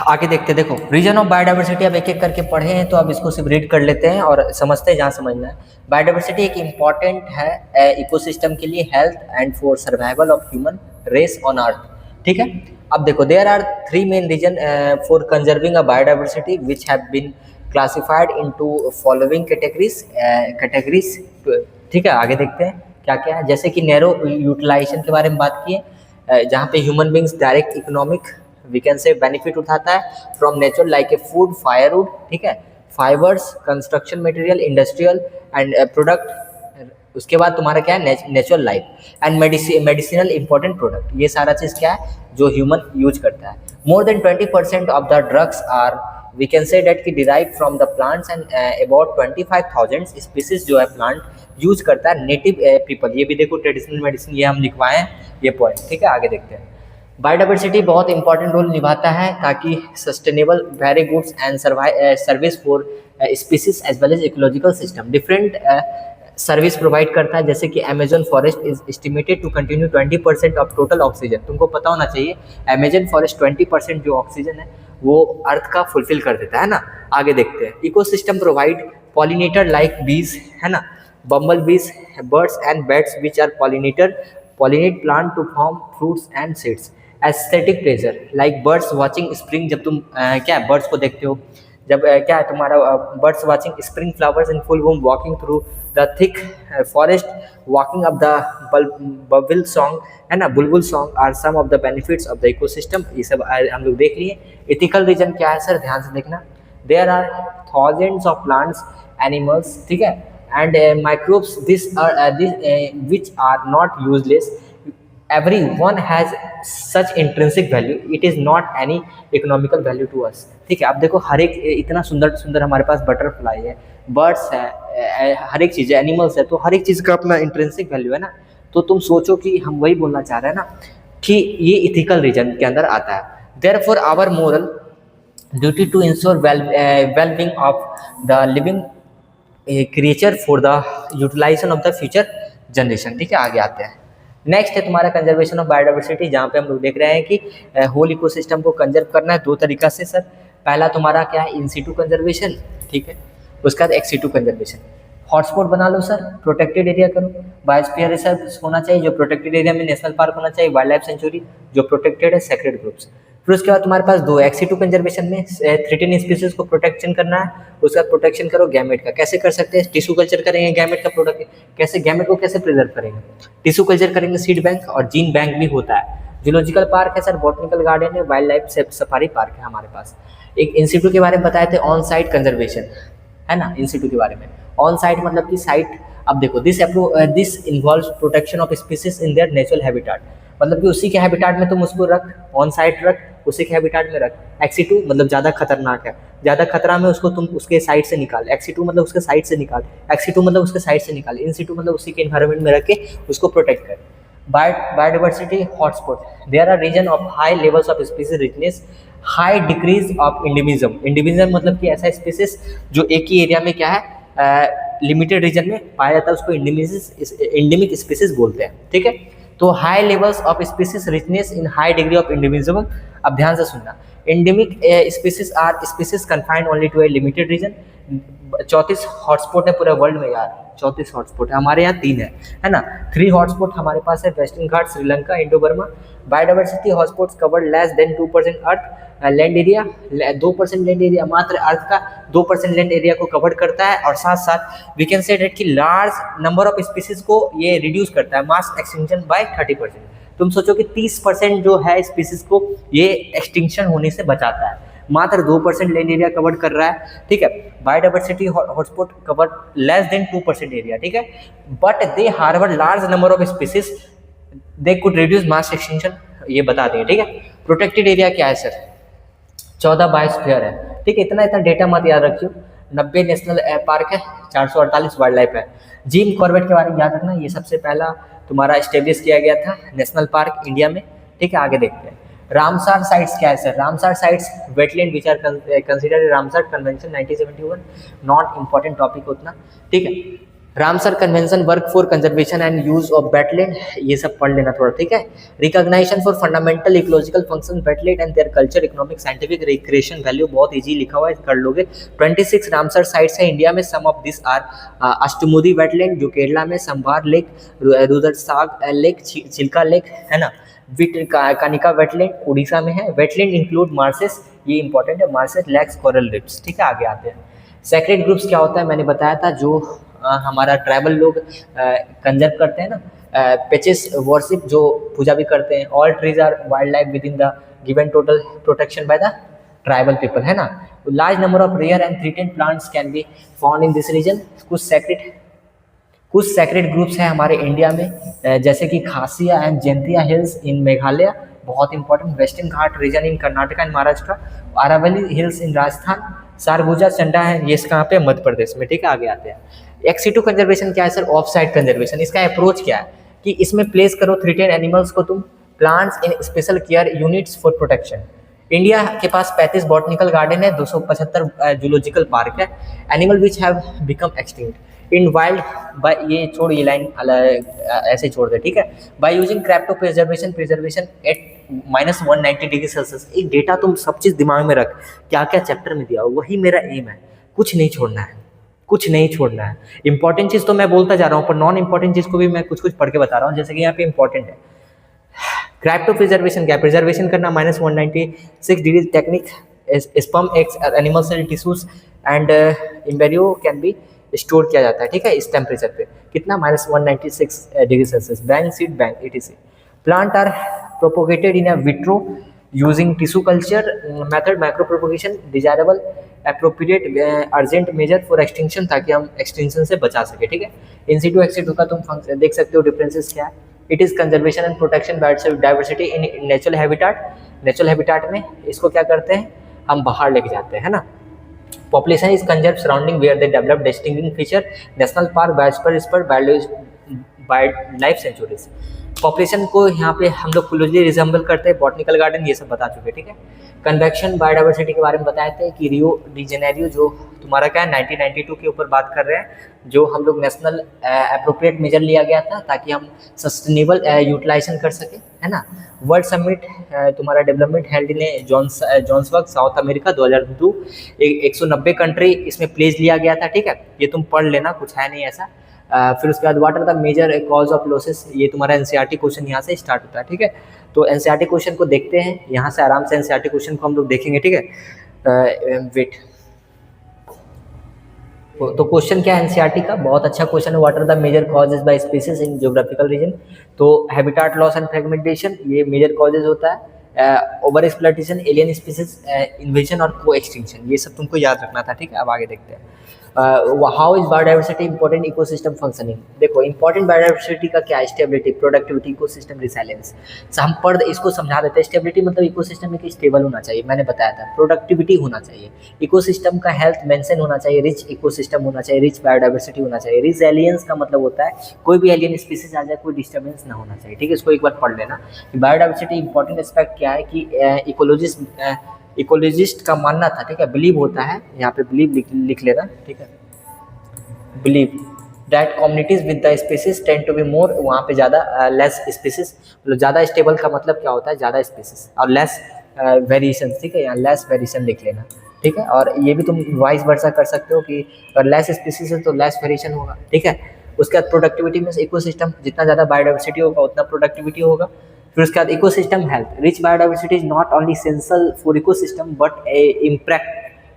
आगे देखते, देखो रीजन ऑफ बायोडाइवर्सिटी अब एक एक करके पढ़े हैं तो अब इसको सिर्फ रीड कर लेते हैं और समझते हैं जहाँ समझना है। बायोडाइवर्सिटी एक इम्पॉर्टेंट है इकोसिस्टम के लिए, health and for survival of human race on earth, ठीक है। अब देखो there are 3 main region for conserving a biodiversity which have been classified into following categories, ठीक है। आगे देखते हैं क्या क्या है, जैसे कि नैरो यूटिलाइजेशन के बारे में बात किए, जहाँ पे human beings direct economic we can say benefit उठाता है from nature like a food, firewood, ठीक है, fibres, construction material, industrial and product. उसके बाद तुम्हारा क्या है, natural life and medicinal important product, ये सारा चीज़ क्या है जो ह्यूमन यूज करता है। More than 20% of the drugs are we can say that की derive from the plants and about 25,000 species जो है प्लांट यूज करता है नेटिव पीपल। ये भी देखो ट्रेडिशनल मेडिसिन, ये हम लिखवाए हैं ये पॉइंट, ठीक है। आगे देखते हैं बायोडाइवर्सिटी बहुत इंपॉर्टेंट रोल निभाता है ताकि sustainable very goods and service for species as well as ecological system different service provide करता है। जैसे कि Amazon forest is estimated to continue 20% of total oxygen. तुमको पता होना चाहिए अमेजन फॉरेस्ट 20% जो ऑक्सीजन है वो अर्थ का फुलफिल कर देता है ना। आगे देखते हैं इकोसिस्टम प्रोवाइड पॉलिनेटर लाइक बीज, है ना, bumble bees, birds and bats which are pollinate plant to form fruits and seeds. Aesthetic pleasure like birds watching spring, जब तुम क्या है बर्ड्स को देखते हो, जब क्या है तुम्हारा birds watching spring flowers in full boom, walking through the thick forest, walking up the bubble song, है ना, bulbul song are some of the benefits of the ecosystem. ये सब हम लोग देख लिए। इथिकल रीजन क्या है सर, ध्यान से देखना। There are thousands of plants, animals, ठीक है, and microbes which are not useless. Everyone has such intrinsic value. It is not any economical value to us, ठीक है। अब देखो हर एक इतना सुंदर सुंदर हमारे पास बटरफ्लाई है, बर्ड्स है, हर एक चीज़ है, एनिमल्स है, तो हर एक चीज़ का अपना इंट्रिंसिक वैल्यू है ना। तो तुम सोचो कि हम वही बोलना चाह रहे हैं ना कि ये इथिकल रीजन के अंदर आता है। Therefore our moral duty to ensure well-being of the living creature for the utilization of the future generation, ठीक है। आगे आते हैं, नेक्स्ट है तुम्हारा कंजर्वेशन ऑफ बायोडाइवर्सिटी, जहाँ पे हम लोग देख रहे हैं कि होल इकोसिस्टम को कंजर्व करना है 2 तरीका से सर। पहला तुम्हारा क्या है, इन सीटू कंजर्वेशन, ठीक है, उसके बाद एक्स सीटू कंजर्वेशन। हॉटस्पॉट बना लो सर, प्रोटेक्टेड एरिया करो, बायोस्फीयर रिजर्व होना चाहिए, जो प्रोटेक्टेड एरिया में नेशनल पार्क होना चाहिए, वाइल्ड लाइफ सेंचुरी जो प्रोटेक्टेड है, सेक्रेट ग्रुप्स। फिर उसके बाद तुम्हारे पास 2 एक्स2 कंजर्वेशन में थ्रेटेन स्पीसीज को प्रोटेक्शन करना है, उसके बाद प्रोटेक्शन करो गैमेट का। कैसे कर सकते हैं, टिश्यू कल्चर करेंगे गैमेट का प्रोडक्ट, कैसे गैमेट को कैसे प्रिजर्व करेंगे, टिश्यू कल्चर करेंगे, सीड बैंक और जीन बैंक भी होता है। जूलॉजिकल पार्क है सर, बॉटनिकल गार्डन है, वाइल्ड लाइफ सफारी पार्क है हमारे पास। एक इंस्टीट्यूट के बारे में बताए थे, ऑन साइट कंजर्वेशन, है ना। इंस्टीट्यूट के बारे में ऑन साइट मतलब कि साइट अब देखो this involves protection of species in their natural habitat, मतलब कि उसी के हैबिटेट में तुम उसको रख, ऑन साइट रख, उसी के हैबिटेट में रख। एक्सी2 मतलब ज़्यादा खतरनाक है, ज़्यादा खतरा में उसको तुम उसके साइड से निकाल, एक्सी2 मतलब उसके साइड से निकाल, एक्सी2 मतलब उसके साइड से निकाल, इन-सिटू मतलब उसी के एनवायरनमेंट में रख के उसको प्रोटेक्ट कर। Biodiversity hotspot, there are region of high levels of species richness, high degrees of endemism. Endemism मतलब कि ऐसा स्पीसीज जो एक ही एरिया में क्या है लिमिटेड रीजन में पाया जाता है, उसको इंडेमिक स्पीसीज बोलते हैं, ठीक है। तो high levels of species richness in high degree of endemism, अब ध्यान से सुनना, endemic species are species confined only to a limited region. 34 hotspot है पूरे वर्ल्ड में यार, 34 हॉटस्पॉट है, हमारे यहाँ 3 है ना। 3 हॉटस्पॉट हमारे पास है, Western Ghat, Sri Lanka, Indo Burma. Biodiversity hotspots covered less than 2% earth land area, 2% land area, मात्र अर्थ का 2% लैंड एरिया को कवर करता है, और साथ साथ वी कैन से डेट कि लार्ज नंबर ऑफ स्पीसीज को ये रिड्यूस करता है, मास एक्सटिंक्शन बाय 30%। तुम सोचो कि 30% जो है स्पीसीज को ये एक्सटिंक्शन होने से बचाता है, मात्र 2% लैंड एरिया कवर कर रहा है, ठीक है। Biodiversity hotspot cover less than 2% area, ठीक है, but they harbour large number of species, they could reduce mass extinction, ये बता दें, ठीक है। प्रोटेक्टेड एरिया क्या है सर, 14 बायोस्फीयर है, ठीक है। इतना डेटा मत याद रखियो। 90 नेशनल पार्क है, 448 वाइल्ड लाइफ है। जिम कॉर्बेट के बारे में याद रखना, ये सबसे पहला तुम्हारा स्टेब्लिश किया गया था नेशनल पार्क इंडिया में, ठीक है। आगे देखते हैं रामसार साइट्स क्या है सर। Ramsar sites wetland which are considered Ramsar convention 1971, not important topic उतना, ठीक है। Ramsar convention work for conservation and use of wetland, ये सब पढ़ लेना थोड़ा, ठीक है। Recognition for fundamental ecological function wetland and their culture, economic, scientific, recreation value, बहुत इजी लिखा हुआ है, कर लोगे। 26 रामसर साइट्स है इंडिया में, some of this are Ashtamudi wetland जो केरला में, Sambhar lake, Rudrasagar lake, Chilka lake है ना, कानिका वेटलैंड उड़ीसा में है। वेटलैंड इंक्लूड मार्सेस, ये इंपॉर्टेंट है, मार्सेस, लेक्स, कोरल रिफ्स, ठीक है। आगे आते हैं सेक्रेड ग्रुप्स क्या होता है, मैंने बताया था, जो हमारा ट्राइबल लोग कंजर्व करते हैं ना, पेचेस वर्शिप जो पूजा भी करते हैं। All trees are wildlife within the given total protection by the tribal people, है ना। Large number of rare and threatened plants can be found in this region. कुछ सेक्रेड ग्रुप्स हैं हमारे India में, जैसे कि Khasia and Jaintia hills in Meghalaya, बहुत important. Western Ghat region in Karnataka and Maharashtra, Aravalli hills in Rajasthan, Sarguja Chanda है, ये कहाँ पे, मध्य प्रदेश में, ठीक है। आगे आते हैं एक्सी2 कंजर्वेशन क्या है सर, ऑफ साइट कंजर्वेशन। इसका अप्रोच क्या है कि इसमें प्लेस करो थ्रेटेंड एनिमल्स को तुम, plants in special care units for protection. India के पास 35 बॉटनिकल गार्डन है, 275 जूलॉजिकल पार्क है। Animal which have become extinct in wild by, ये छोड़, ये लाइन ऐसे छोड़ दे, ठीक है। By using craft preservation at -190 degree Celsius. एक डेटा तुम सब चीज़ दिमाग में रख, क्या क्या चैप्टर में दिया हो, वही मेरा एम है, कुछ नहीं छोड़ना है, कुछ नहीं छोड़ना है। इंपॉर्टेंट चीज़ तो मैं बोलता जा रहा हूँ, पर नॉन इंपॉर्टेंट चीज़ को भी मैं कुछ पढ़ के बता रहा हूँ, जैसे कि यहाँ पे इंपॉर्टेंट है। क्राफ्ट प्रिजर्वेशन क्या है, प्रिजर्वेशन करना, -196 degree technique, sperm eggs animal cell tissues and embryo can be store किया जाता है, ठीक है, इस टेम्परेचर पे, कितना, -196 degree Celsius. Bank seed bank etc. Plant are propagated in a vitro using tissue culture method, micro propagation, desirable, appropriate, urgent measure for extinction, ताकि हम एक्सटिंक्शन से बचा सके, ठीक है। इन-सिटू एक्स-सिटू का तुम देख सकते हो डिफरेंसेस क्या है। It is conservation and protection biodiversity in natural habitat. Natural habitat में इसको क्या करते हैं, हम बाहर लेके जाते हैं, है ना। Population is conserve surrounding where they develop distinguishing feature, national park, biosphere, wild life sanctuaries. Population को यहाँ पे हम लोग क्लोजली रिजेंबल करते हैं, बॉटनिकल गार्डन ये सब बता चुके, ठीक है। कन्वेक्शन बायोडाइवर्सिटी के बारे में बताए थे कि रियो डी जेनेरियो जो तुम्हारा क्या है 1992 के ऊपर बात कर रहे हैं, जो हम लोग नेशनल अप्रोप्रिएट मेजर लिया गया था ताकि हम सस्टेनेबल यूटिलाइजेशन कर सके, है ना। वर्ल्ड समिट तुम्हारा development held in Johannesburg, south America 2002, 190 country इसमें प्लेस लिया गया था, ठीक है। ये तुम पढ़ लेना, कुछ है नहीं ऐसा। फिर उसके बाद what are the major cause of losses, ये तुम्हारा एनसीईआरटी क्वेश्चन यहाँ से स्टार्ट होता है, ठीक है। तो एनसीईआरटी क्वेश्चन को देखते हैं, यहाँ से आराम से एनसीईआरटी क्वेश्चन को हम लोग देखेंगे, ठीक है। वेट, तो क्वेश्चन क्या है एनसीईआरटी का, बहुत अच्छा क्वेश्चन है। What are the major causes by species in geographical region, तो हैबिटेट लॉस एंड फ्रेगमेंटेशन ये मेजर कॉजेज होता है। Over exploitation, alien species invasion और को एक्सटिंक्शन, ये सब तुमको याद रखना था, ठीक है। अब आगे देखते हैं। How is biodiversity important ecosystem functioning. देखो इंपॉर्टेंट बायोडाइवर्सिटी का क्या है, स्टेबिलिटी, प्रोडक्टिविटी, इकोसिस्टम रिसाइलेंस। हम पढ़ इसको समझा देते हैं। स्टेबिलिटी मतलब इकोसिस्टम में स्टेबल होना चाहिए, मैंने बताया था। प्रोडक्टिविटी होना चाहिए, इकोसिस्टम का हेल्थ मेंटेन होना चाहिए, रिच इकोसिस्टम होना चाहिए, रिच बायोडाइवर्सिटी होना चाहिए। रिजिलियंस का मतलब होता है कोई भी एलियन स्पीसीज आ जाए कोई डिस्टर्बेंस ना होना चाहिए, ठीक है। इसको एक बार पढ़ लेना। बायोडाइवर्सिटी इंपॉर्टेंट एस्पेक्ट क्या है कि इकोलॉजिस्ट का मानना था, ठीक है, बिलीव होता है, यहाँ पे बिलीव लिख लेना, ठीक है। Believe that communities with the species tend to be more, वहाँ पे ज़्यादा लेस स्पीसीज, मतलब ज़्यादा स्टेबल का मतलब क्या होता है, ज़्यादा स्पीसीज और लेस वेरिएशन, ठीक है, यहाँ लेस वेरिएशन लिख लेना, ठीक है। और ये भी तुम वाइस वर्सा कर सकते हो कि अगर लेस स्पीसीज है तो लेस वेरिएशन होगा, ठीक है। उसके बाद प्रोडक्टिविटी में इकोसिस्टम, जितना ज़्यादा बायोडाइवर्सिटी होगा उतना प्रोडक्टिविटी होगा। फिर उसके बाद ecosystem health, rich biodiversity is not only essential for ecosystem but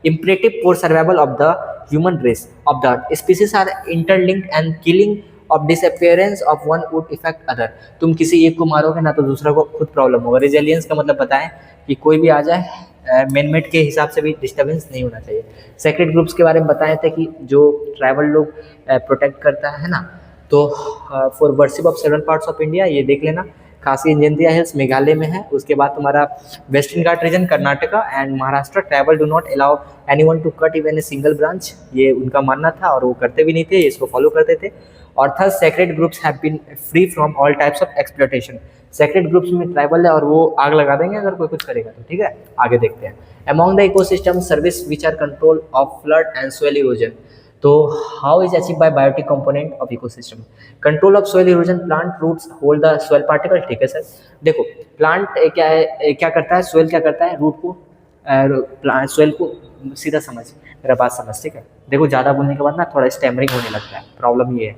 imperative for survival of the human race of the species are interlinked and killing of disappearance of one would affect other। तुम किसी एक को मारोगे ना तो दूसरा को खुद प्रॉब्लम होगा। रेजिलियंस का मतलब बताएं कि कोई भी आ जाए मैनमेड के हिसाब से भी डिस्टर्बेंस नहीं होना चाहिए। सेक्रेट ग्रुप्स के बारे में बताए थे कि जो ट्राइबल लोग प्रोटेक्ट करता है ना, तो for worship of 7 parts of India, ये देख लेना। खासी इंजेंतिया हिल्स मेघालय में है। उसके बाद तुम्हारा Western Ghat region Karnataka and Maharashtra. Tribal do not allow anyone to cut even a single branch, ये उनका मानना था और वो करते भी नहीं थे, इसको फॉलो करते थे। और third sacred groups have been free from all types of exploitation. Sacred groups में ट्राइबल है और वो आग लगा देंगे अगर कोई कुछ करेगा तो, ठीक है। आगे देखते हैं। Among the ecosystem service which are control of flood and soil erosion. तो how is achieve by biotic component of ecosystem. Control of soil erosion, plant roots hold the soil particle, ठीक है सर। देखो plant क्या है, क्या करता है, soil क्या करता है, रूट को सोइल को सीधा समझ, मेरा बात समझ, ठीक है। देखो ज़्यादा बोलने के बाद ना थोड़ा स्टैमरिंग होने लगता है, प्रॉब्लम ये है।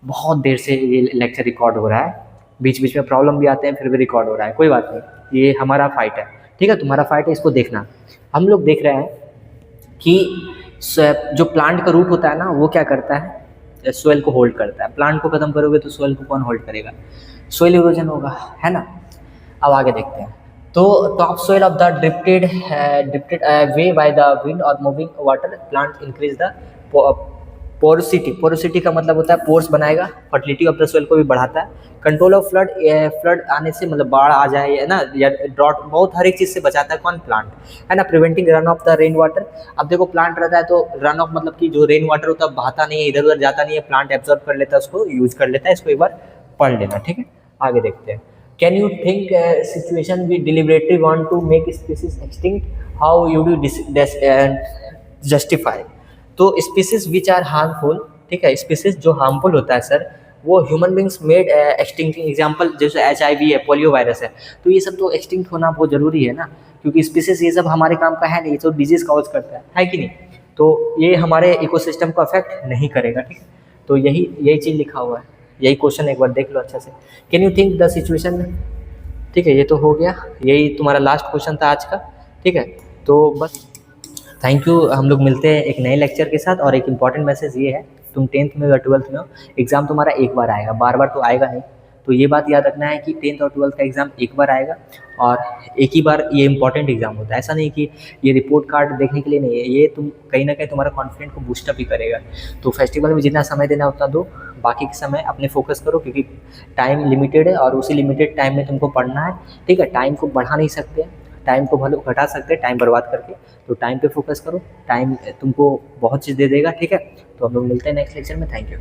बहुत देर से ये लेक्चर रिकॉर्ड हो रहा है, बीच बीच में प्रॉब्लम भी आते हैं, फिर भी रिकॉर्ड हो रहा है, कोई बात नहीं, ये हमारा फाइट है, ठीक है। तुम्हारा फाइट है, इसको देखना। हम लोग देख रहे हैं कि जो प्लांट का रूट होता है ना, वो क्या करता है, सोइल को होल्ड करता है। प्लांट को खत्म करोगे तो सोइल को कौन होल्ड करेगा, सोइल इरोजन होगा, है ना। अब आगे देखते हैं। तो top soil of the drifted way by the wind और moving water plant increase the porosity. Porosity का मतलब होता है पोर्स बनाएगा, फर्टिलिटी ऑफ द सोइल को भी बढ़ाता है। कंट्रोल ऑफ फ्लड, फ्लड आने से मतलब बाढ़ आ जाए है ना, या ड्रॉट, बहुत हर एक चीज़ से बचाता है कौन, प्लांट, है ना। Preventing run of the rain water. अब देखो प्लांट रहता है तो रन ऑफ मतलब कि जो रेन वाटर होता है बहाता नहीं है, इधर उधर जाता नहीं है, प्लांट एब्जॉर्ब कर लेता है, उसको यूज कर लेता है। इसको एक बार पढ़ लेना, ठीक है। आगे देखते हैं। Can you think situation we deliberately want to make species extinct, how you do justify. तो स्पीसीज विच आर हार्मफुल, ठीक है, स्पीसीज जो हार्मफुल होता है सर, वो human beings made extincting. Example जैसे HIV है, पोलियो वायरस है, तो ये सब तो एक्सटिंक्ट होना बहुत ज़रूरी है ना, क्योंकि स्पीसीज ये सब हमारे काम का है नहीं, ये तो डिजीज़ कॉज करता है कि नहीं। तो ये हमारे इकोसिस्टम को अफेक्ट नहीं करेगा, ठीक है। तो यही चीज़ लिखा हुआ है, यही क्वेश्चन एक बार देख लो अच्छे से। Can you think the situation, ठीक है, ये तो हो गया, यही तुम्हारा लास्ट क्वेश्चन था आज का, ठीक है। तो बस थैंक यू, हम लोग मिलते हैं एक नए लेक्चर के साथ। और एक इम्पॉर्टेंट मैसेज ये है, तुम 10th में या 12th में हो, एग्ज़ाम तुम्हारा एक बार आएगा, बार बार तो आएगा नहीं। तो ये बात याद रखना है कि 10th और 12th का एग्ज़ाम एक बार आएगा और एक ही बार ये इंपॉर्टेंट एग्ज़ाम होता है। ऐसा नहीं कि ये रिपोर्ट कार्ड देखने के लिए नहीं है, ये तुम कहीं ना कहीं तुम्हारा कॉन्फिडेंट को बूस्टअप ही करेगा। तो फेस्टिवल में जितना समय देना उतना दो, बाकी के समय अपने फोकस करो, क्योंकि टाइम लिमिटेड है और उसी लिमिटेड टाइम में तुमको पढ़ना है, ठीक है। टाइम को बढ़ा नहीं सकते, टाइम को भले घटा सकते हैं टाइम बर्बाद करके, तो टाइम पे फोकस करो, टाइम तुमको बहुत चीज़ दे देगा, ठीक है। तो हम लोग मिलते हैं नेक्स्ट लेक्चर में, थैंक यू।